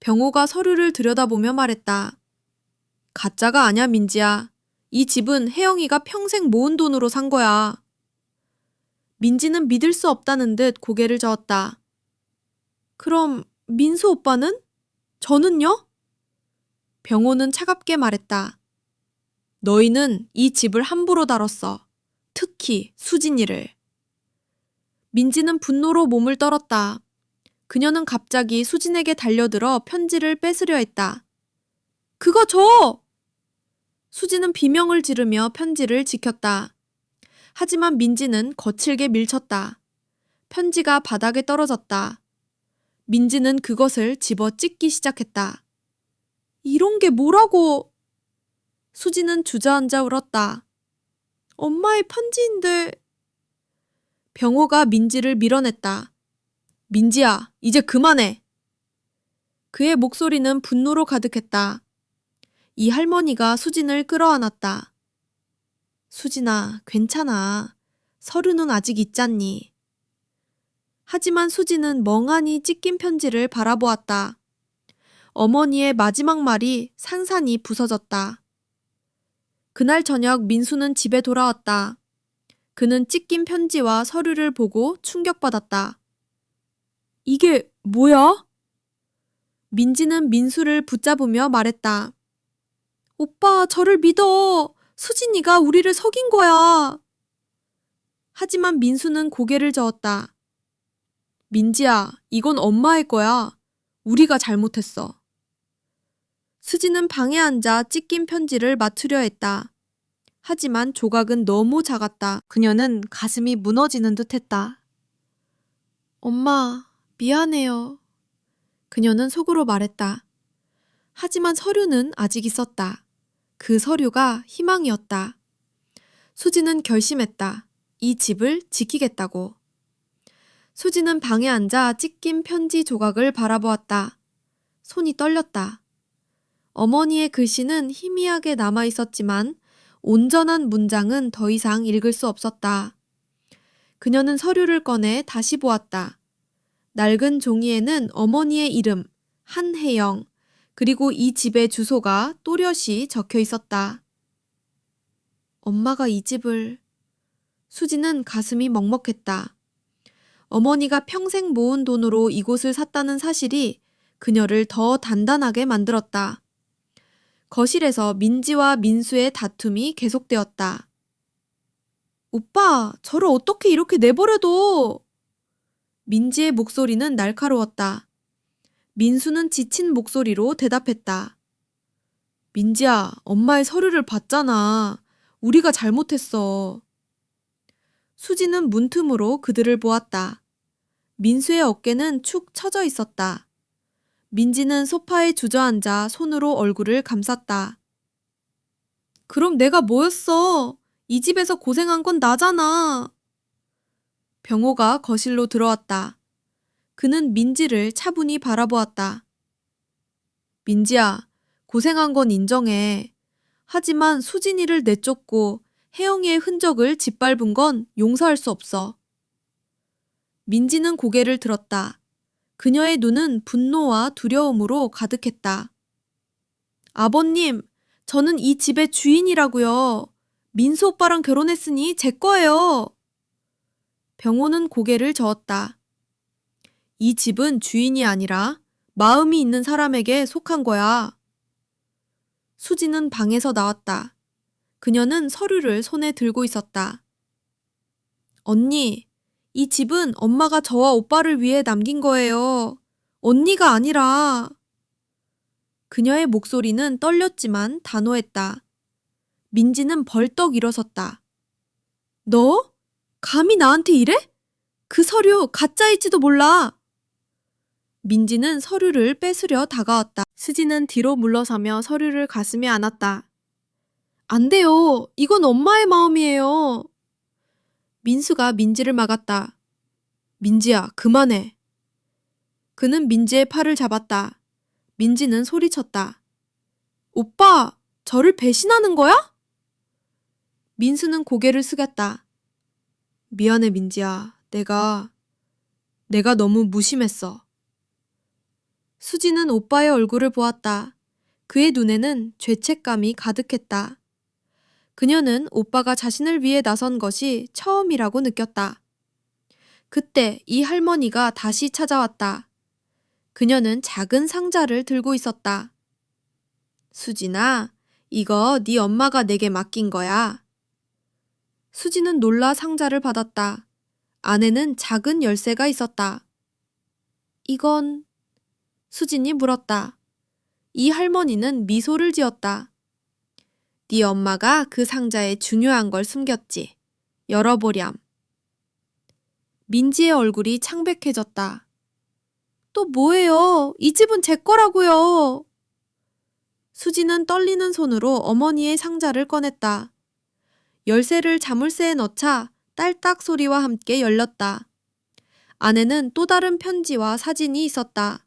병호가 서류를 들여다보며 말했다. 가짜가 아냐, 민지야. 이 집은 혜영이가 평생 모은 돈으로 산 거야. 민지는 믿을 수 없다는 듯 고개를 저었다. 그럼 민수 오빠는? 저는요? 병호는 차갑게 말했다. 너희는 이 집을 함부로 다뤘어. 특히 수진이를. 민지는 분노로 몸을 떨었다. 그녀는 갑자기 수진에게 달려들어 편지를 뺏으려 했다. 그거 줘! 수진은 비명을 지르며 편지를 지켰다. 하지만 민지는 거칠게 밀쳤다. 편지가 바닥에 떨어졌다. 민지는 그것을 집어 찢기 시작했다. 이런 게 뭐라고? 수진은 주저앉아 울었다. 엄마의 편지인데. 병호가 민지를 밀어냈다. 민지야, 이제 그만해. 그의 목소리는 분노로 가득했다. 이 할머니가 수진을 끌어안았다. 수진아, 괜찮아. 서류는 아직 있잖니. 하지만 수진은 멍하니 찢긴 편지를 바라보았다. 어머니의 마지막 말이 산산이 부서졌다. 그날 저녁 민수는 집에 돌아왔다. 그는 찢긴 편지와 서류를 보고 충격받았다. 이게 뭐야? 민지는 민수를 붙잡으며 말했다. 오빠, 저를 믿어. 수진이가 우리를 속인 거야. 하지만 민수는 고개를 저었다. 민지야, 이건 엄마의 거야. 우리가 잘못했어. 수진은 방에 앉아 찢긴 편지를 맞추려 했다. 하지만 조각은 너무 작았다. 그녀는 가슴이 무너지는 듯했다. 엄마, 미안해요. 그녀는 속으로 말했다. 하지만 서류는 아직 있었다. 그 서류가 희망이었다. 수진은 결심했다. 이 집을 지키겠다고. 수진은 방에 앉아 찢긴 편지 조각을 바라보았다. 손이 떨렸다. 어머니의 글씨는 희미하게 남아 있었지만 온전한 문장은 더 이상 읽을 수 없었다. 그녀는 서류를 꺼내 다시 보았다. 낡은 종이에는 어머니의 이름, 한혜영, 그리고 이 집의 주소가 또렷이 적혀 있었다. 엄마가 이 집을... 수지는 가슴이 먹먹했다. 어머니가 평생 모은 돈으로 이곳을 샀다는 사실이 그녀를 더 단단하게 만들었다. 거실에서 민지와 민수의 다툼이 계속되었다. 오빠, 저를 어떻게 이렇게 내버려둬? 민지의 목소리는 날카로웠다. 민수는 지친 목소리로 대답했다. 민지야, 엄마의 서류를 봤잖아. 우리가 잘못했어. 수지는 문틈으로 그들을 보았다. 민수의 어깨는 축 처져 있었다. 민지는 소파에 주저앉아 손으로 얼굴을 감쌌다. 그럼 내가 뭐였어? 이 집에서 고생한 건 나잖아. 병호가 거실로 들어왔다. 그는 민지를 차분히 바라보았다. 민지야, 고생한 건 인정해. 하지만 수진이를 내쫓고 혜영이의 흔적을 짓밟은 건 용서할 수 없어. 민지는 고개를 들었다. 그녀의 눈은 분노와 두려움으로 가득했다. 아버님, 저는 이 집의 주인이라고요. 민수 오빠랑 결혼했으니 제 거예요. 병호는 고개를 저었다. 이 집은 주인이 아니라 마음이 있는 사람에게 속한 거야. 수지는 방에서 나왔다. 그녀는 서류를 손에 들고 있었다. 언니, 이 집은 엄마가 저와 오빠를 위해 남긴 거예요. 언니가 아니라. 그녀의 목소리는 떨렸지만 단호했다. 민지는 벌떡 일어섰다. 너? 감히 나한테 이래? 그 서류 가짜일지도 몰라. 민지는 서류를 뺏으려 다가왔다. 수지는 뒤로 물러서며 서류를 가슴에 안았다. 안 돼요. 이건 엄마의 마음이에요. 민수가 민지를 막았다. 민지야, 그만해. 그는 민지의 팔을 잡았다. 민지는 소리쳤다. 오빠, 저를 배신하는 거야? 민수는 고개를 숙였다. 미안해, 민지야. 내가 너무 무심했어. 수지는 오빠의 얼굴을 보았다. 그의 눈에는 죄책감이 가득했다. 그녀는 오빠가 자신을 위해 나선 것이 처음이라고 느꼈다. 그때 이 할머니가 다시 찾아왔다. 그녀는 작은 상자를 들고 있었다. 수진아, 이거 네 엄마가 내게 맡긴 거야. 수지는 놀라 상자를 받았다. 안에는 작은 열쇠가 있었다. 이건... 수진이 물었다. 이 할머니는 미소를 지었다. 네 엄마가 그 상자에 중요한 걸 숨겼지. 열어보렴. 민지의 얼굴이 창백해졌다. 또 뭐예요? 이 집은 제 거라고요. 수지는 떨리는 손으로 어머니의 상자를 꺼냈다. 열쇠를 자물쇠에 넣자 딸딱 소리와 함께 열렸다. 안에는 또 다른 편지와 사진이 있었다.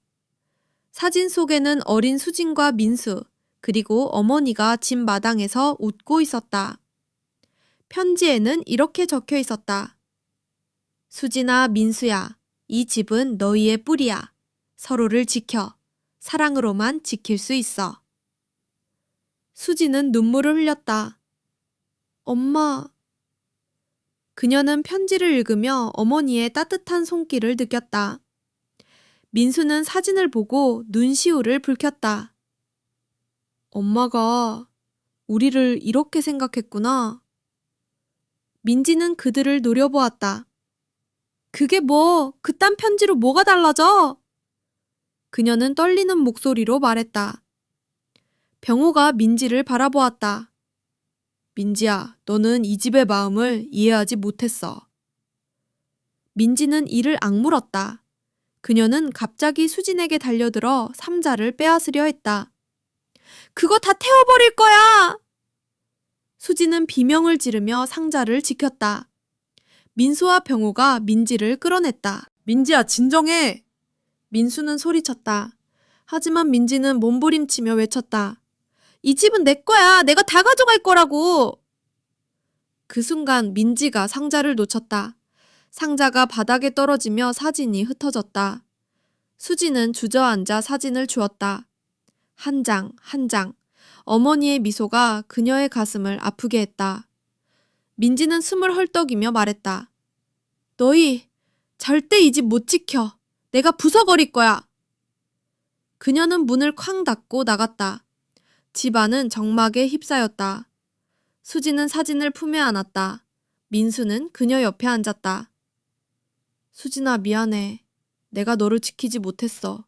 사진 속에는 어린 수진과 민수, 그리고 어머니가 집 마당에서 웃고 있었다. 편지에는 이렇게 적혀 있었다. 수진아, 민수야, 이 집은 너희의 뿌리야. 서로를 지켜. 사랑으로만 지킬 수 있어. 수지는 눈물을 흘렸다. 엄마. 그녀는 편지를 읽으며 어머니의 따뜻한 손길을 느꼈다. 민수는 사진을 보고 눈시울을 붉혔다. 엄마가 우리를 이렇게 생각했구나. 민지는 그들을 노려보았다. 그게 뭐, 그딴 편지로 뭐가 달라져? 그녀는 떨리는 목소리로 말했다. 병호가 민지를 바라보았다. 민지야, 너는 이 집의 마음을 이해하지 못했어. 민지는 이를 악물었다. 그녀는 갑자기 수진에게 달려들어 상자를 빼앗으려 했다. 그거 다 태워버릴 거야! 수진은 비명을 지르며 상자를 지켰다. 민수와 병호가 민지를 끌어냈다. 민지야, 진정해! 민수는 소리쳤다. 하지만 민지는 몸부림치며 외쳤다. 이 집은 내 거야! 내가 다 가져갈 거라고! 그 순간 민지가 상자를 놓쳤다. 상자가 바닥에 떨어지며 사진이 흩어졌다. 수지는 주저앉아 사진을 주었다. 한 장, 한 장. 어머니의 미소가 그녀의 가슴을 아프게 했다. 민지는 숨을 헐떡이며 말했다. 너희 절대 이 집 못 지켜. 내가 부숴버릴 거야. 그녀는 문을 쾅 닫고 나갔다. 집 안은 정막에 휩싸였다. 수지는 사진을 품에 안았다. 민수는 그녀 옆에 앉았다. 수진아, 미안해. 내가 너를 지키지 못했어.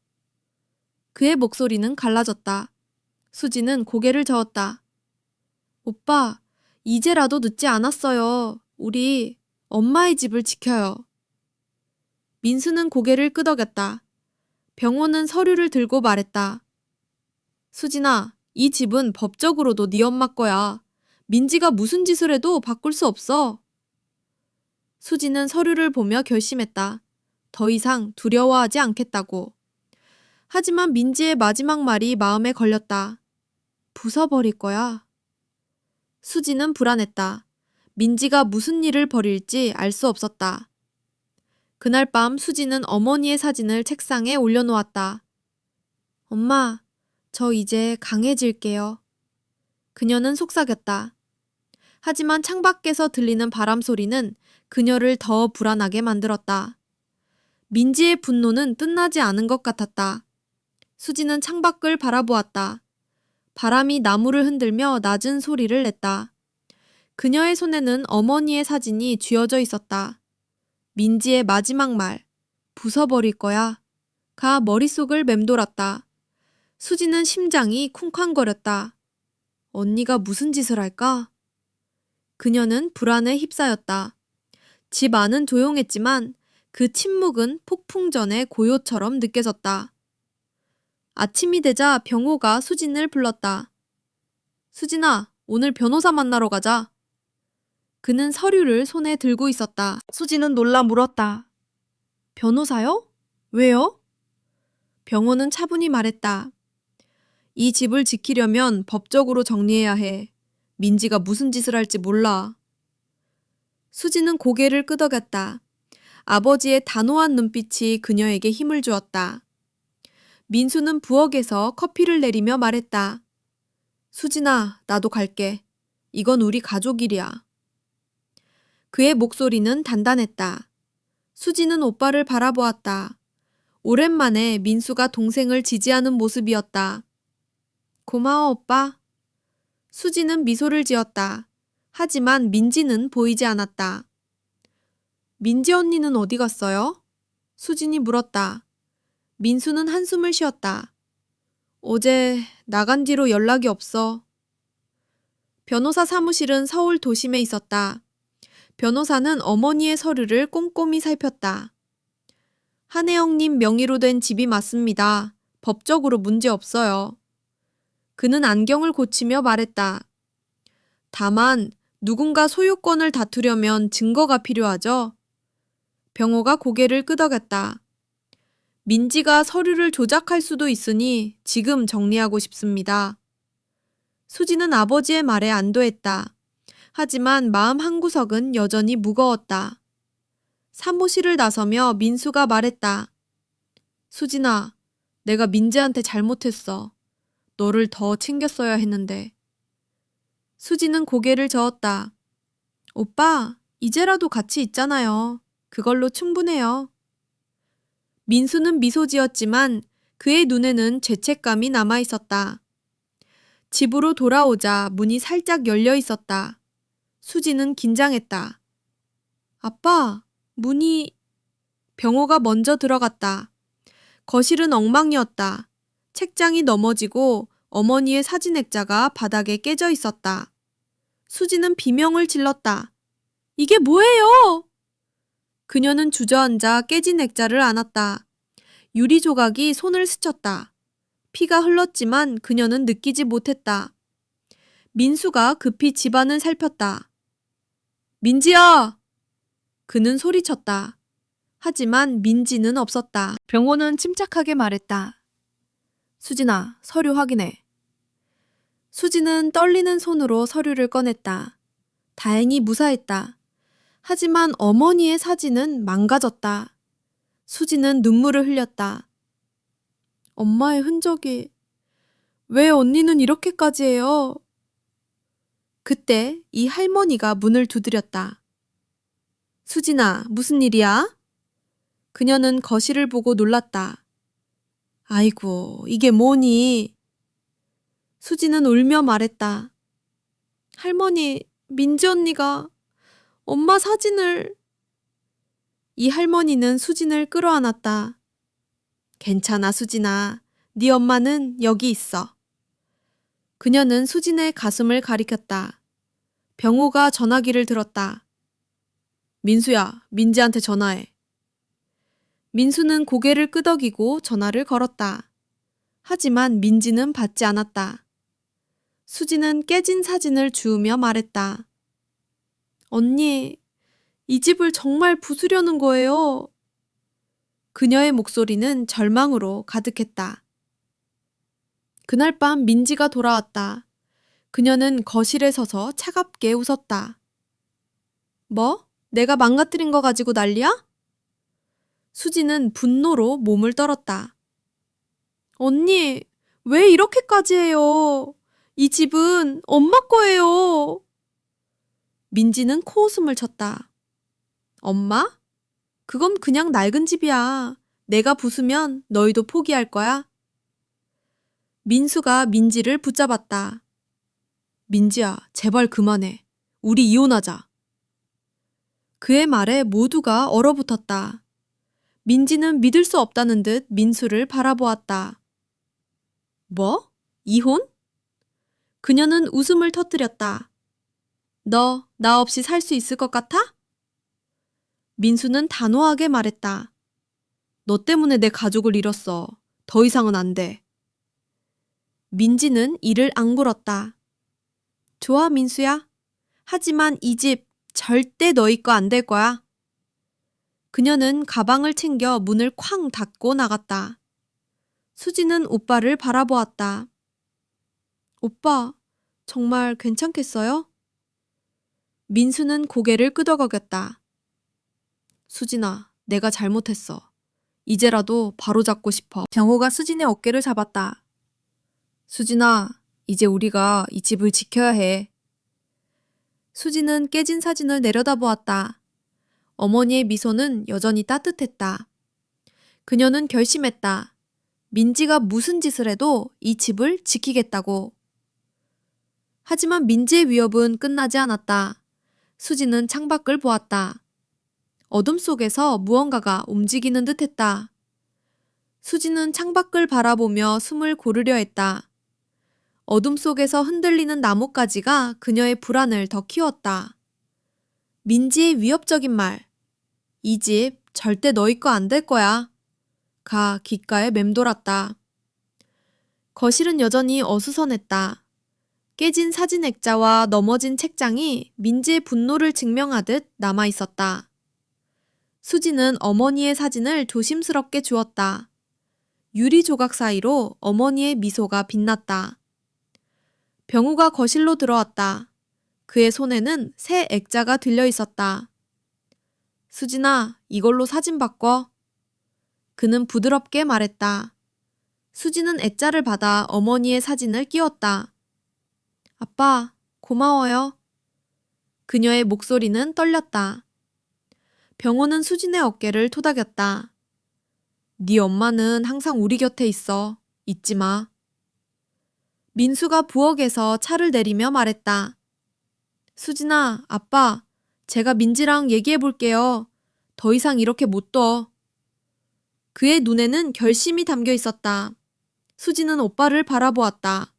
그의 목소리는 갈라졌다. 수지는 고개를 저었다. 오빠, 이제라도 늦지 않았어요. 우리 엄마의 집을 지켜요. 민수는 고개를 끄덕였다. 병호는 서류를 들고 말했다. 수진아, 이 집은 법적으로도 네 엄마 거야. 민지가 무슨 짓을 해도 바꿀 수 없어. 수지는 서류를 보며 결심했다. 더 이상 두려워하지 않겠다고. 하지만 민지의 마지막 말이 마음에 걸렸다. 부숴버릴 거야. 수지는 불안했다. 민지가 무슨 일을 벌일지 알 수 없었다. 그날 밤 수지는 어머니의 사진을 책상에 올려놓았다. 엄마, 저 이제 강해질게요. 그녀는 속삭였다. 하지만 창밖에서 들리는 바람 소리는 그녀를 더 불안하게 만들었다. 민지의 분노는 끝나지 않은 것 같았다. 수지는 창밖을 바라보았다. 바람이 나무를 흔들며 낮은 소리를 냈다. 그녀의 손에는 어머니의 사진이 쥐어져 있었다. 민지의 마지막 말, 부숴버릴 거야. 가 머릿속을 맴돌았다. 수지는 심장이 쿵쾅거렸다. 언니가 무슨 짓을 할까? 그녀는 불안에 휩싸였다. 집 안은 조용했지만 그 침묵은 폭풍 전의 고요처럼 느껴졌다. 아침이 되자 병호가 수진을 불렀다. 수진아, 오늘 변호사 만나러 가자. 그는 서류를 손에 들고 있었다. 수진은 놀라 물었다. 변호사요? 왜요? 병호는 차분히 말했다. 이 집을 지키려면 법적으로 정리해야 해. 민지가 무슨 짓을 할지 몰라. 수지는 고개를 끄덕였다. 아버지의 단호한 눈빛이 그녀에게 힘을 주었다. 민수는 부엌에서 커피를 내리며 말했다. 수진아, 나도 갈게. 이건 우리 가족 일이야. 그의 목소리는 단단했다. 수지는 오빠를 바라보았다. 오랜만에 민수가 동생을 지지하는 모습이었다. 고마워, 오빠. 수지는 미소를 지었다. 하지만 민지는 보이지 않았다. 민지 언니는 어디 갔어요? 수진이 물었다. 민수는 한숨을 쉬었다. 어제 나간 뒤로 연락이 없어. 변호사 사무실은 서울 도심에 있었다. 변호사는 어머니의 서류를 꼼꼼히 살폈다. 한혜영님 명의로 된 집이 맞습니다. 법적으로 문제 없어요. 그는 안경을 고치며 말했다. 다만 누군가 소유권을 다투려면 증거가 필요하죠. 병호가 고개를 끄덕였다. 민지가 서류를 조작할 수도 있으니 지금 정리하고 싶습니다. 수지는 아버지의 말에 안도했다. 하지만 마음 한구석은 여전히 무거웠다. 사무실을 나서며 민수가 말했다. 수진아, 내가 민지한테 잘못했어. 너를 더 챙겼어야 했는데. 수지는 고개를 저었다. 오빠, 이제라도 같이 있잖아요. 그걸로 충분해요. 민수는 미소 지었지만 그의 눈에는 죄책감이 남아 있었다. 집으로 돌아오자 문이 살짝 열려 있었다. 수지는 긴장했다. 아빠, 문이... 병호가 먼저 들어갔다. 거실은 엉망이었다. 책장이 넘어지고 어머니의 사진 액자가 바닥에 깨져 있었다. 수지는 비명을 질렀다. 이게 뭐예요? 그녀는 주저앉아 깨진 액자를 안았다. 유리 조각이 손을 스쳤다. 피가 흘렀지만 그녀는 느끼지 못했다. 민수가 급히 집안을 살폈다. 민지야! 그는 소리쳤다. 하지만 민지는 없었다. 병호는 침착하게 말했다. 수진아, 서류 확인해. 수지는 떨리는 손으로 서류를 꺼냈다. 다행히 무사했다. 하지만 어머니의 사진은 망가졌다. 수지는 눈물을 흘렸다. 엄마의 흔적이... 왜 언니는 이렇게까지 해요? 그때 이 할머니가 문을 두드렸다. 수진아, 무슨 일이야? 그녀는 거실을 보고 놀랐다. 아이고, 이게 뭐니? 수지는 울며 말했다. 할머니, 민지 언니가 엄마 사진을... 이 할머니는 수진을 끌어안았다. 괜찮아, 수진아. 네 엄마는 여기 있어. 그녀는 수진의 가슴을 가리켰다. 병호가 전화기를 들었다. 민수야, 민지한테 전화해. 민수는 고개를 끄덕이고 전화를 걸었다. 하지만 민지는 받지 않았다. 수지는 깨진 사진을 주우며 말했다. 언니, 이 집을 정말 부수려는 거예요. 그녀의 목소리는 절망으로 가득했다. 그날 밤 민지가 돌아왔다. 그녀는 거실에 서서 차갑게 웃었다. 뭐? 내가 망가뜨린 거 가지고 난리야? 수지는 분노로 몸을 떨었다. 언니, 왜 이렇게까지 해요? 이 집은 엄마 거예요. 민지는 코웃음을 쳤다. 엄마? 그건 그냥 낡은 집이야. 내가 부수면 너희도 포기할 거야? 민수가 민지를 붙잡았다. 민지야, 제발 그만해. 우리 이혼하자. 그의 말에 모두가 얼어붙었다. 민지는 믿을 수 없다는 듯 민수를 바라보았다. 뭐? 이혼? 그녀는 웃음을 터뜨렸다. 너, 나 없이 살 수 있을 것 같아? 민수는 단호하게 말했다. 너 때문에 내 가족을 잃었어. 더 이상은 안 돼. 민지는 이를 앙물었다. 좋아, 민수야. 하지만 이 집 절대 너희 거 안 될 거야. 그녀는 가방을 챙겨 문을 쾅 닫고 나갔다. 수지는 오빠를 바라보았다. 오빠, 정말 괜찮겠어요? 민수는 고개를 끄덕거렸다. 수진아, 내가 잘못했어. 이제라도 바로잡고 싶어. 병호가 수진의 어깨를 잡았다. 수진아, 이제 우리가 이 집을 지켜야 해. 수진은 깨진 사진을 내려다보았다. 어머니의 미소는 여전히 따뜻했다. 그녀는 결심했다. 민지가 무슨 짓을 해도 이 집을 지키겠다고. 하지만 민지의 위협은 끝나지 않았다. 수진은 창밖을 보았다. 어둠 속에서 무언가가 움직이는 듯했다. 수진은 창밖을 바라보며 숨을 고르려 했다. 어둠 속에서 흔들리는 나뭇가지가 그녀의 불안을 더 키웠다. 민지의 위협적인 말. 이 집 절대 너희 거 안 될 거야. 가 귓가에 맴돌았다. 거실은 여전히 어수선했다. 깨진 사진 액자와 넘어진 책장이 민지의 분노를 증명하듯 남아 있었다. 수지는 어머니의 사진을 조심스럽게 주었다. 유리 조각 사이로 어머니의 미소가 빛났다. 병우가 거실로 들어왔다. 그의 손에는 새 액자가 들려 있었다. 수진아, 이걸로 사진 바꿔. 그는 부드럽게 말했다. 수지는 액자를 받아 어머니의 사진을 끼웠다. 아빠, 고마워요. 그녀의 목소리는 떨렸다. 병호는 수진의 어깨를 토닥였다. 네 엄마는 항상 우리 곁에 있어. 잊지 마. 민수가 부엌에서 차를 내리며 말했다. 수진아, 아빠, 제가 민지랑 얘기해 볼게요. 더 이상 이렇게 못 둬. 그의 눈에는 결심이 담겨 있었다. 수지는 오빠를 바라보았다.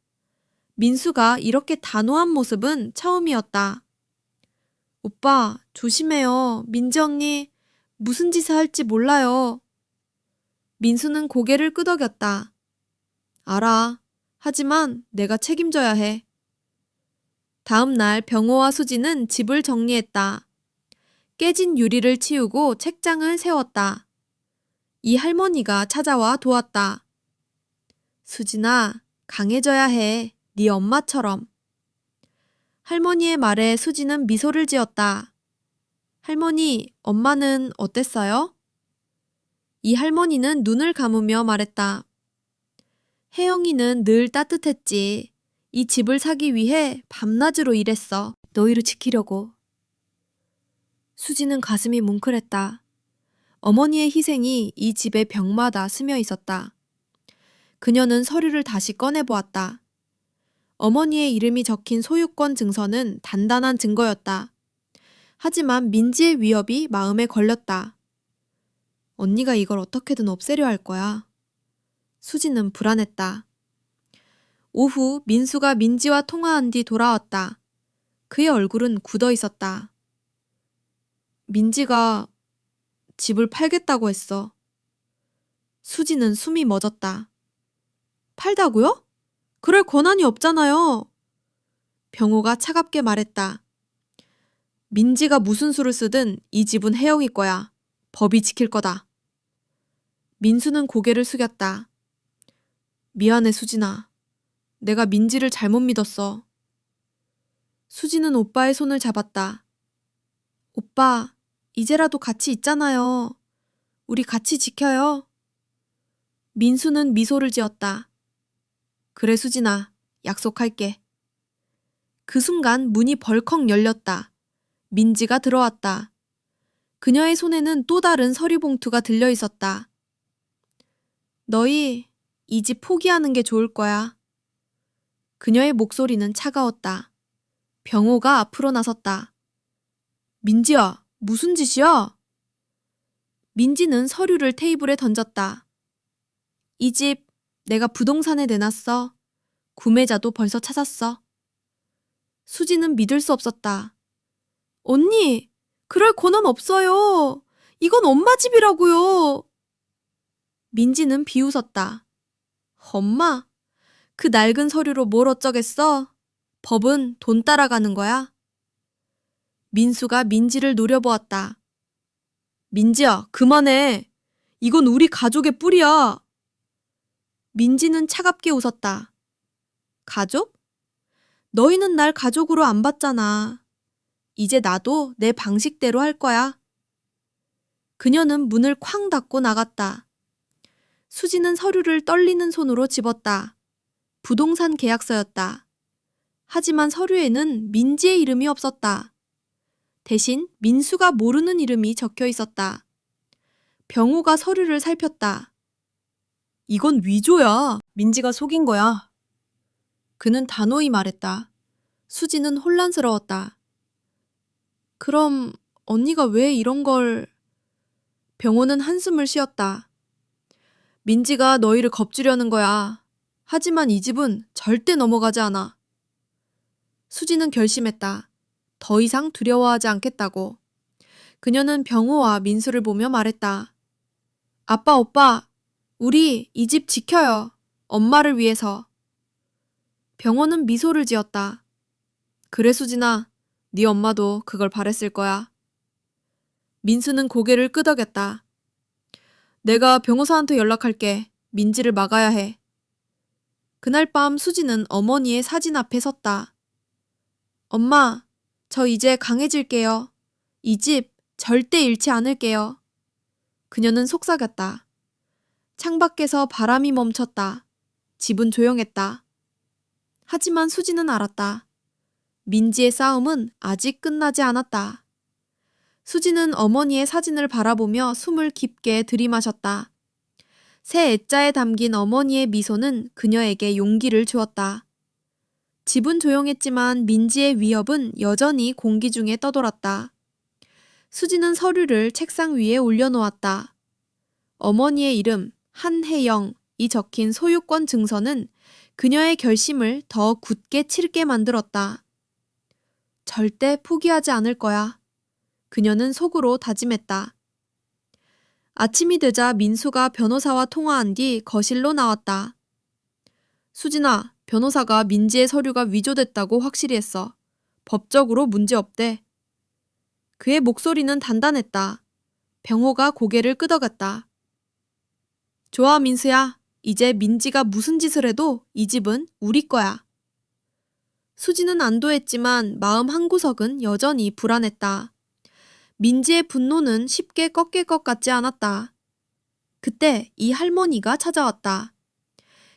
민수가 이렇게 단호한 모습은 처음이었다. 오빠, 조심해요. 민지 언니, 무슨 짓을 할지 몰라요. 민수는 고개를 끄덕였다. 알아. 하지만 내가 책임져야 해. 다음 날 병호와 수지는 집을 정리했다. 깨진 유리를 치우고 책장을 세웠다. 이 할머니가 찾아와 도왔다. 수진아, 강해져야 해. 네 엄마처럼. 할머니의 말에 수지는 미소를 지었다. 할머니, 엄마는 어땠어요? 이 할머니는 눈을 감으며 말했다. 혜영이는 늘 따뜻했지. 이 집을 사기 위해 밤낮으로 일했어. 너희를 지키려고. 수지는 가슴이 뭉클했다. 어머니의 희생이 이 집의 벽마다 스며 있었다. 그녀는 서류를 다시 꺼내보았다. 어머니의 이름이 적힌 소유권 증서는 단단한 증거였다. 하지만 민지의 위협이 마음에 걸렸다. 언니가 이걸 어떻게든 없애려 할 거야. 수지는 불안했다. 오후 민수가 민지와 통화한 뒤 돌아왔다. 그의 얼굴은 굳어 있었다. 민지가 집을 팔겠다고 했어. 수지는 숨이 멎었다. 팔다고요? 그럴 권한이 없잖아요. 병호가 차갑게 말했다. 민지가 무슨 수를 쓰든 이 집은 혜영이 거야. 법이 지킬 거다. 민수는 고개를 숙였다. 미안해, 수진아. 내가 민지를 잘못 믿었어. 수지는 오빠의 손을 잡았다. 오빠, 이제라도 같이 있잖아요. 우리 같이 지켜요. 민수는 미소를 지었다. 그래, 수진아. 약속할게. 그 순간 문이 벌컥 열렸다. 민지가 들어왔다. 그녀의 손에는 또 다른 서류 봉투가 들려 있었다. 너희 이 집 포기하는 게 좋을 거야. 그녀의 목소리는 차가웠다. 병호가 앞으로 나섰다. 민지야, 무슨 짓이야? 민지는 서류를 테이블에 던졌다. 이 집 내가 부동산에 내놨어. 구매자도 벌써 찾았어. 수지는 믿을 수 없었다. 언니, 그럴 권한 없어요. 이건 엄마 집이라고요. 민지는 비웃었다. 엄마? 그 낡은 서류로 뭘 어쩌겠어? 법은 돈 따라가는 거야. 민수가 민지를 노려보았다. 민지야, 그만해. 이건 우리 가족의 뿌리야. 민지는 차갑게 웃었다. 가족? 너희는 날 가족으로 안 봤잖아. 이제 나도 내 방식대로 할 거야. 그녀는 문을 쾅 닫고 나갔다. 수지는 서류를 떨리는 손으로 집었다. 부동산 계약서였다. 하지만 서류에는 민지의 이름이 없었다. 대신 민수가 모르는 이름이 적혀 있었다. 병호가 서류를 살폈다. 이건 위조야. 민지가 속인 거야. 그는 단호히 말했다. 수지는 혼란스러웠다. 그럼 언니가 왜 이런 걸... 병호는 한숨을 쉬었다. 민지가 너희를 겁주려는 거야. 하지만 이 집은 절대 넘어가지 않아. 수지는 결심했다. 더 이상 두려워하지 않겠다고. 그녀는 병호와 민수를 보며 말했다. 아빠, 오빠, 우리 이 집 지켜요. 엄마를 위해서. 병호는 미소를 지었다. 그래, 수진아. 네 엄마도 그걸 바랬을 거야. 민수는 고개를 끄덕였다. 내가 변호사한테 연락할게. 민지를 막아야 해. 그날 밤 수지는 어머니의 사진 앞에 섰다. 엄마, 저 이제 강해질게요. 이 집 절대 잃지 않을게요. 그녀는 속삭였다. 창밖에서 바람이 멈췄다. 집은 조용했다. 하지만 수지는 알았다. 민지의 싸움은 아직 끝나지 않았다. 수지는 어머니의 사진을 바라보며 숨을 깊게 들이마셨다. 새 애자에 담긴 어머니의 미소는 그녀에게 용기를 주었다. 집은 조용했지만 민지의 위협은 여전히 공기 중에 떠돌았다. 수지는 서류를 책상 위에 올려놓았다. 어머니의 이름 한혜영이 적힌 소유권 증서는 그녀의 결심을 더 굳게 치르게 만들었다. 절대 포기하지 않을 거야. 그녀는 속으로 다짐했다. 아침이 되자 민수가 변호사와 통화한 뒤 거실로 나왔다. 수진아, 변호사가 민지의 서류가 위조됐다고 확실히 했어. 법적으로 문제 없대. 그의 목소리는 단단했다. 병호가 고개를 끄덕였다. 좋아, 민수야. 이제 민지가 무슨 짓을 해도 이 집은 우리 거야. 수지는 안도했지만 마음 한구석은 여전히 불안했다. 민지의 분노는 쉽게 꺾일 것 같지 않았다. 그때 이 할머니가 찾아왔다.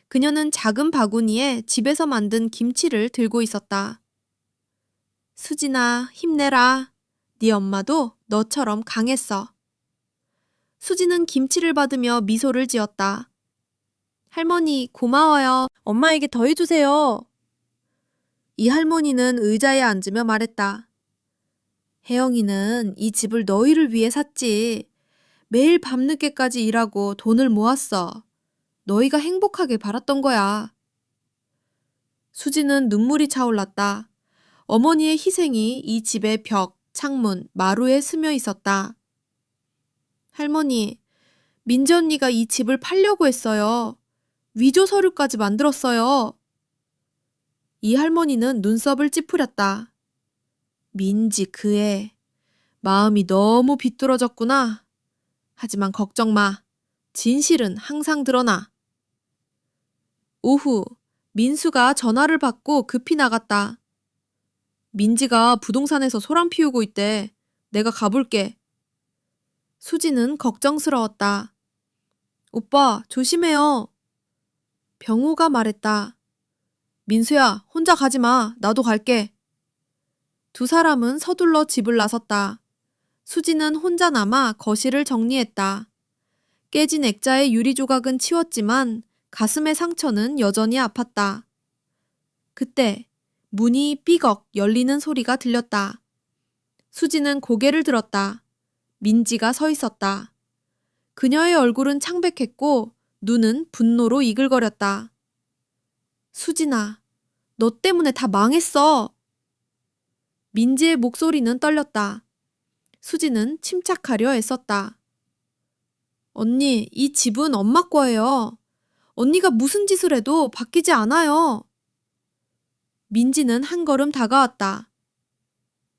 그녀는 작은 바구니에 집에서 만든 김치를 들고 있었다. 수진아, 힘내라. 네 엄마도 너처럼 강했어. 수지는 김치를 받으며 미소를 지었다. 할머니, 고마워요. 엄마에게 더 해주세요. 이 할머니는 의자에 앉으며 말했다. 혜영이는 이 집을 너희를 위해 샀지. 매일 밤늦게까지 일하고 돈을 모았어. 너희가 행복하길 바랐던 거야. 수지는 눈물이 차올랐다. 어머니의 희생이 이 집의 벽, 창문, 마루에 스며 있었다. 할머니, 민지 언니가 이 집을 팔려고 했어요. 위조 서류까지 만들었어요. 이 할머니는 눈썹을 찌푸렸다. 민지 그 애, 마음이 너무 비뚤어졌구나. 하지만 걱정 마. 진실은 항상 드러나. 오후, 민수가 전화를 받고 급히 나갔다. 민지가 부동산에서 소란 피우고 있대. 내가 가볼게. 수지는 걱정스러웠다. 오빠, 조심해요. 병호가 말했다. 민수야, 혼자 가지 마. 나도 갈게. 두 사람은 서둘러 집을 나섰다. 수지는 혼자 남아 거실을 정리했다. 깨진 액자의 유리 조각은 치웠지만 가슴의 상처는 여전히 아팠다. 그때 문이 삐걱 열리는 소리가 들렸다. 수지는 고개를 들었다. 민지가 서 있었다. 그녀의 얼굴은 창백했고 눈은 분노로 이글거렸다. 수진아, 너 때문에 다 망했어. 민지의 목소리는 떨렸다. 수지는 침착하려 애썼다. 언니, 이 집은 엄마 거예요. 언니가 무슨 짓을 해도 바뀌지 않아요. 민지는 한 걸음 다가왔다.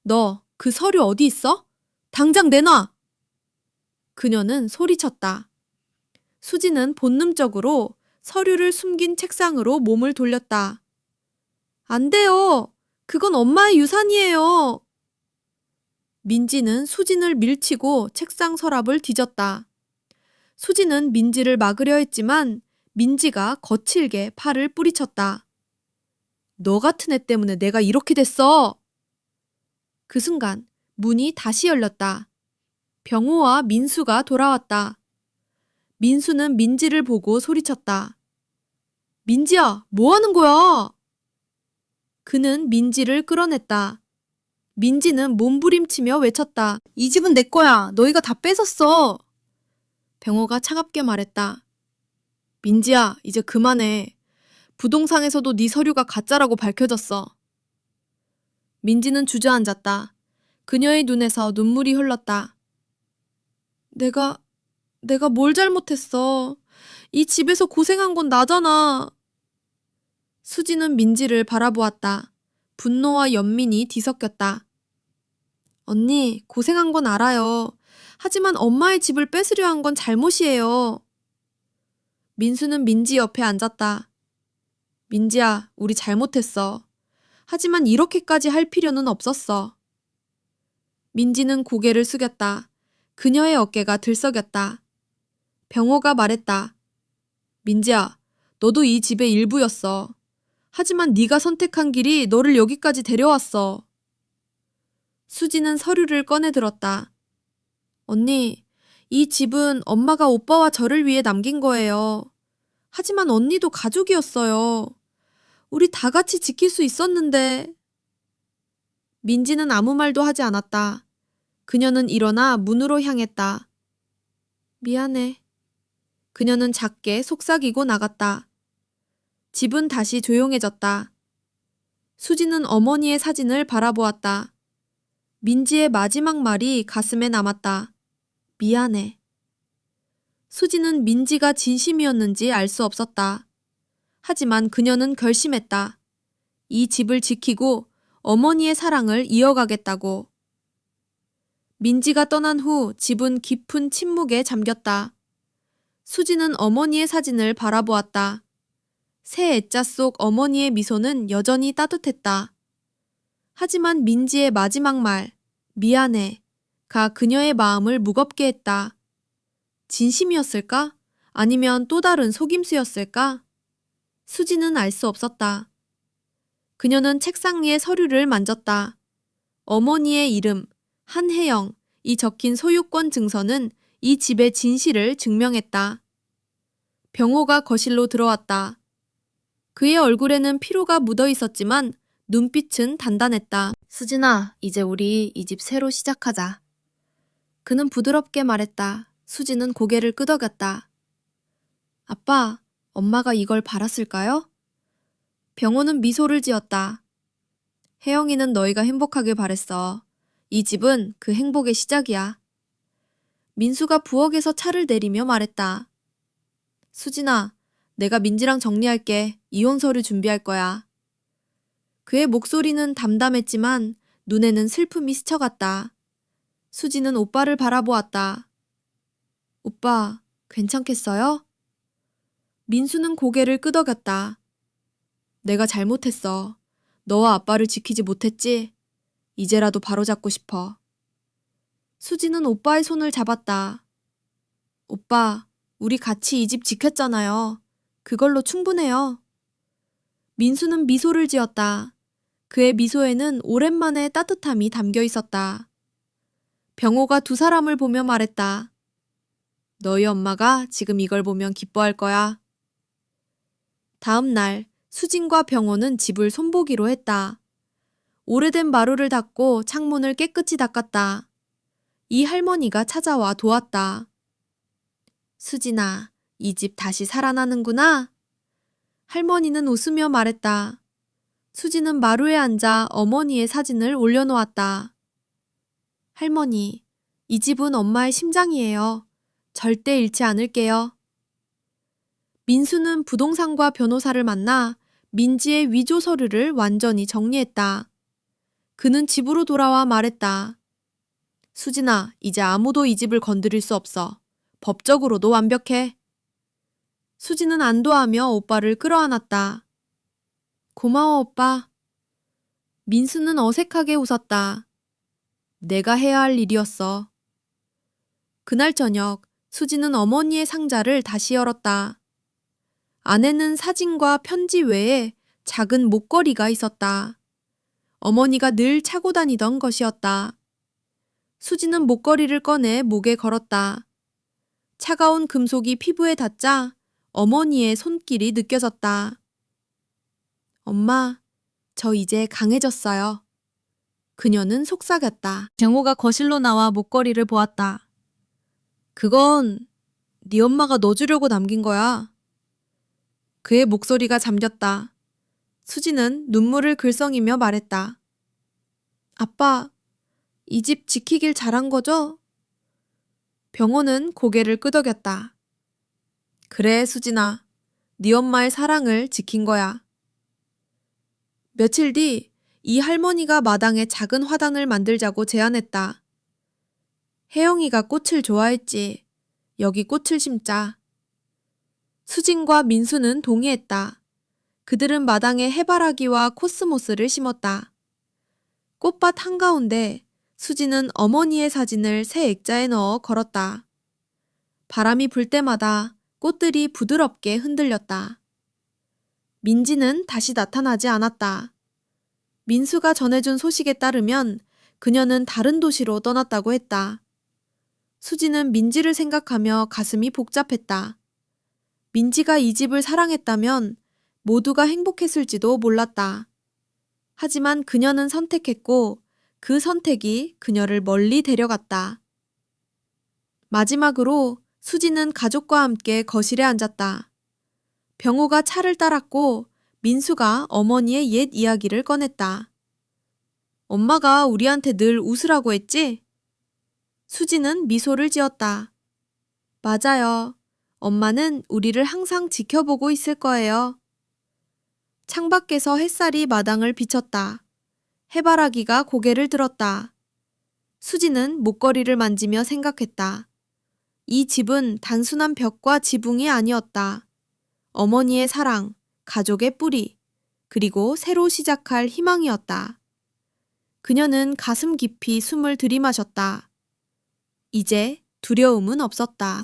너, 그 서류 어디 있어? 당장 내놔! 그녀는 소리쳤다. 수지는 본능적으로 서류를 숨긴 책상으로 몸을 돌렸다. 안 돼요. 그건 엄마의 유산이에요. 민지는 수진을 밀치고 책상 서랍을 뒤졌다. 수지는 민지를 막으려 했지만 민지가 거칠게 팔을 뿌리쳤다. 너 같은 애 때문에 내가 이렇게 됐어. 그 순간 문이 다시 열렸다. 병호와 민수가 돌아왔다. 민수는 민지를 보고 소리쳤다. 민지야, 뭐 하는 거야? 그는 민지를 끌어냈다. 민지는 몸부림치며 외쳤다. 이 집은 내 거야. 너희가 다 뺏었어. 병호가 차갑게 말했다. 민지야, 이제 그만해. 부동산에서도 네 서류가 가짜라고 밝혀졌어. 민지는 주저앉았다. 그녀의 눈에서 눈물이 흘렀다. 내가 뭘 잘못했어. 이 집에서 고생한 건 나잖아. 수지는 민지를 바라보았다. 분노와 연민이 뒤섞였다. 언니, 고생한 건 알아요. 하지만 엄마의 집을 뺏으려 한 건 잘못이에요. 민수는 민지 옆에 앉았다. 민지야, 우리 잘못했어. 하지만 이렇게까지 할 필요는 없었어. 민지는 고개를 숙였다. 그녀의 어깨가 들썩였다. 병호가 말했다. 민지야, 너도 이 집의 일부였어. 하지만 네가 선택한 길이 너를 여기까지 데려왔어. 수지는 서류를 꺼내 들었다. 언니, 이 집은 엄마가 오빠와 저를 위해 남긴 거예요. 하지만 언니도 가족이었어요. 우리 다 같이 지킬 수 있었는데. 민지는 아무 말도 하지 않았다. 그녀는 일어나 문으로 향했다. 미안해. 그녀는 작게 속삭이고 나갔다. 집은 다시 조용해졌다. 수지는 어머니의 사진을 바라보았다. 민지의 마지막 말이 가슴에 남았다. 미안해. 수지는 민지가 진심이었는지 알 수 없었다. 하지만 그녀는 결심했다. 이 집을 지키고 어머니의 사랑을 이어가겠다고. 민지가 떠난 후 집은 깊은 침묵에 잠겼다. 수지는 어머니의 사진을 바라보았다. 새 애자 속 어머니의 미소는 여전히 따뜻했다. 하지만 민지의 마지막 말, 미안해, 가 그녀의 마음을 무겁게 했다. 진심이었을까? 아니면 또 다른 속임수였을까? 수지는 알 수 없었다. 그녀는 책상 위의 서류를 만졌다. 어머니의 이름, 한혜영이 적힌 소유권 증서는 이 집의 진실을 증명했다. 병호가 거실로 들어왔다. 그의 얼굴에는 피로가 묻어 있었지만 눈빛은 단단했다. 수진아, 이제 우리 이 집 새로 시작하자. 그는 부드럽게 말했다. 수지는 고개를 끄덕였다. 아빠, 엄마가 이걸 바랐을까요? 병호는 미소를 지었다. 혜영이는 너희가 행복하길 바랬어. 이 집은 그 행복의 시작이야. 민수가 부엌에서 차를 내리며 말했다. 수진아, 내가 민지랑 정리할게. 이혼 서류 준비할 거야. 그의 목소리는 담담했지만 눈에는 슬픔이 스쳐갔다. 수지는 오빠를 바라보았다. 오빠, 괜찮겠어요? 민수는 고개를 끄덕였다. 내가 잘못했어. 너와 아빠를 지키지 못했지? 이제라도 바로잡고 싶어. 수지는 오빠의 손을 잡았다. 오빠, 우리 같이 이 집 지켰잖아요. 그걸로 충분해요. 민수는 미소를 지었다. 그의 미소에는 오랜만에 따뜻함이 담겨 있었다. 병호가 두 사람을 보며 말했다. 너희 엄마가 지금 이걸 보면 기뻐할 거야. 다음 날 수진과 병호는 집을 손보기로 했다. 오래된 마루를 닦고 창문을 깨끗이 닦았다. 이 할머니가 찾아와 도왔다. 수진아, 이 집 다시 살아나는구나. 할머니는 웃으며 말했다. 수진은 마루에 앉아 어머니의 사진을 올려놓았다. 할머니, 이 집은 엄마의 심장이에요. 절대 잃지 않을게요. 민수는 부동산과 변호사를 만나 민지의 위조 서류를 완전히 정리했다. 그는 집으로 돌아와 말했다. 수진아, 이제 아무도 이 집을 건드릴 수 없어. 법적으로도 완벽해. 수진은 안도하며 오빠를 끌어안았다. 고마워, 오빠. 민수는 어색하게 웃었다. 내가 해야 할 일이었어. 그날 저녁, 수진은 어머니의 상자를 다시 열었다. 안에는 사진과 편지 외에 작은 목걸이가 있었다. 어머니가 늘 차고 다니던 것이었다. 수진은 목걸이를 꺼내 목에 걸었다. 차가운 금속이 피부에 닿자 어머니의 손길이 느껴졌다. 엄마, 저 이제 강해졌어요. 그녀는 속삭였다. 병호가 거실로 나와 목걸이를 보았다. 그건 네 엄마가 너 주려고 남긴 거야. 그의 목소리가 잠겼다. 수진은 눈물을 글썽이며 말했다. 아빠, 이 집 지키길 잘한 거죠? 병호는 고개를 끄덕였다. 그래, 수진아. 네 엄마의 사랑을 지킨 거야. 며칠 뒤 이 할머니가 마당에 작은 화단을 만들자고 제안했다. 혜영이가 꽃을 좋아했지. 여기 꽃을 심자. 수진과 민수는 동의했다. 그들은 마당에 해바라기와 코스모스를 심었다. 꽃밭 한가운데 수진은 어머니의 사진을 새 액자에 넣어 걸었다. 바람이 불 때마다 꽃들이 부드럽게 흔들렸다. 민지는 다시 나타나지 않았다. 민수가 전해준 소식에 따르면 그녀는 다른 도시로 떠났다고 했다. 수진은 민지를 생각하며 가슴이 복잡했다. 민지가 이 집을 사랑했다면 모두가 행복했을지도 몰랐다. 하지만 그녀는 선택했고 그 선택이 그녀를 멀리 데려갔다. 마지막으로 수진은 가족과 함께 거실에 앉았다. 병호가 차를 따랐고 민수가 어머니의 옛 이야기를 꺼냈다. 엄마가 우리한테 늘 웃으라고 했지? 수진은 미소를 지었다. 맞아요. 엄마는 우리를 항상 지켜보고 있을 거예요. 창밖에서 햇살이 마당을 비쳤다. 해바라기가 고개를 들었다. 수진은 목걸이를 만지며 생각했다. 이 집은 단순한 벽과 지붕이 아니었다. 어머니의 사랑, 가족의 뿌리, 그리고 새로 시작할 희망이었다. 그녀는 가슴 깊이 숨을 들이마셨다. 이제 두려움은 없었다.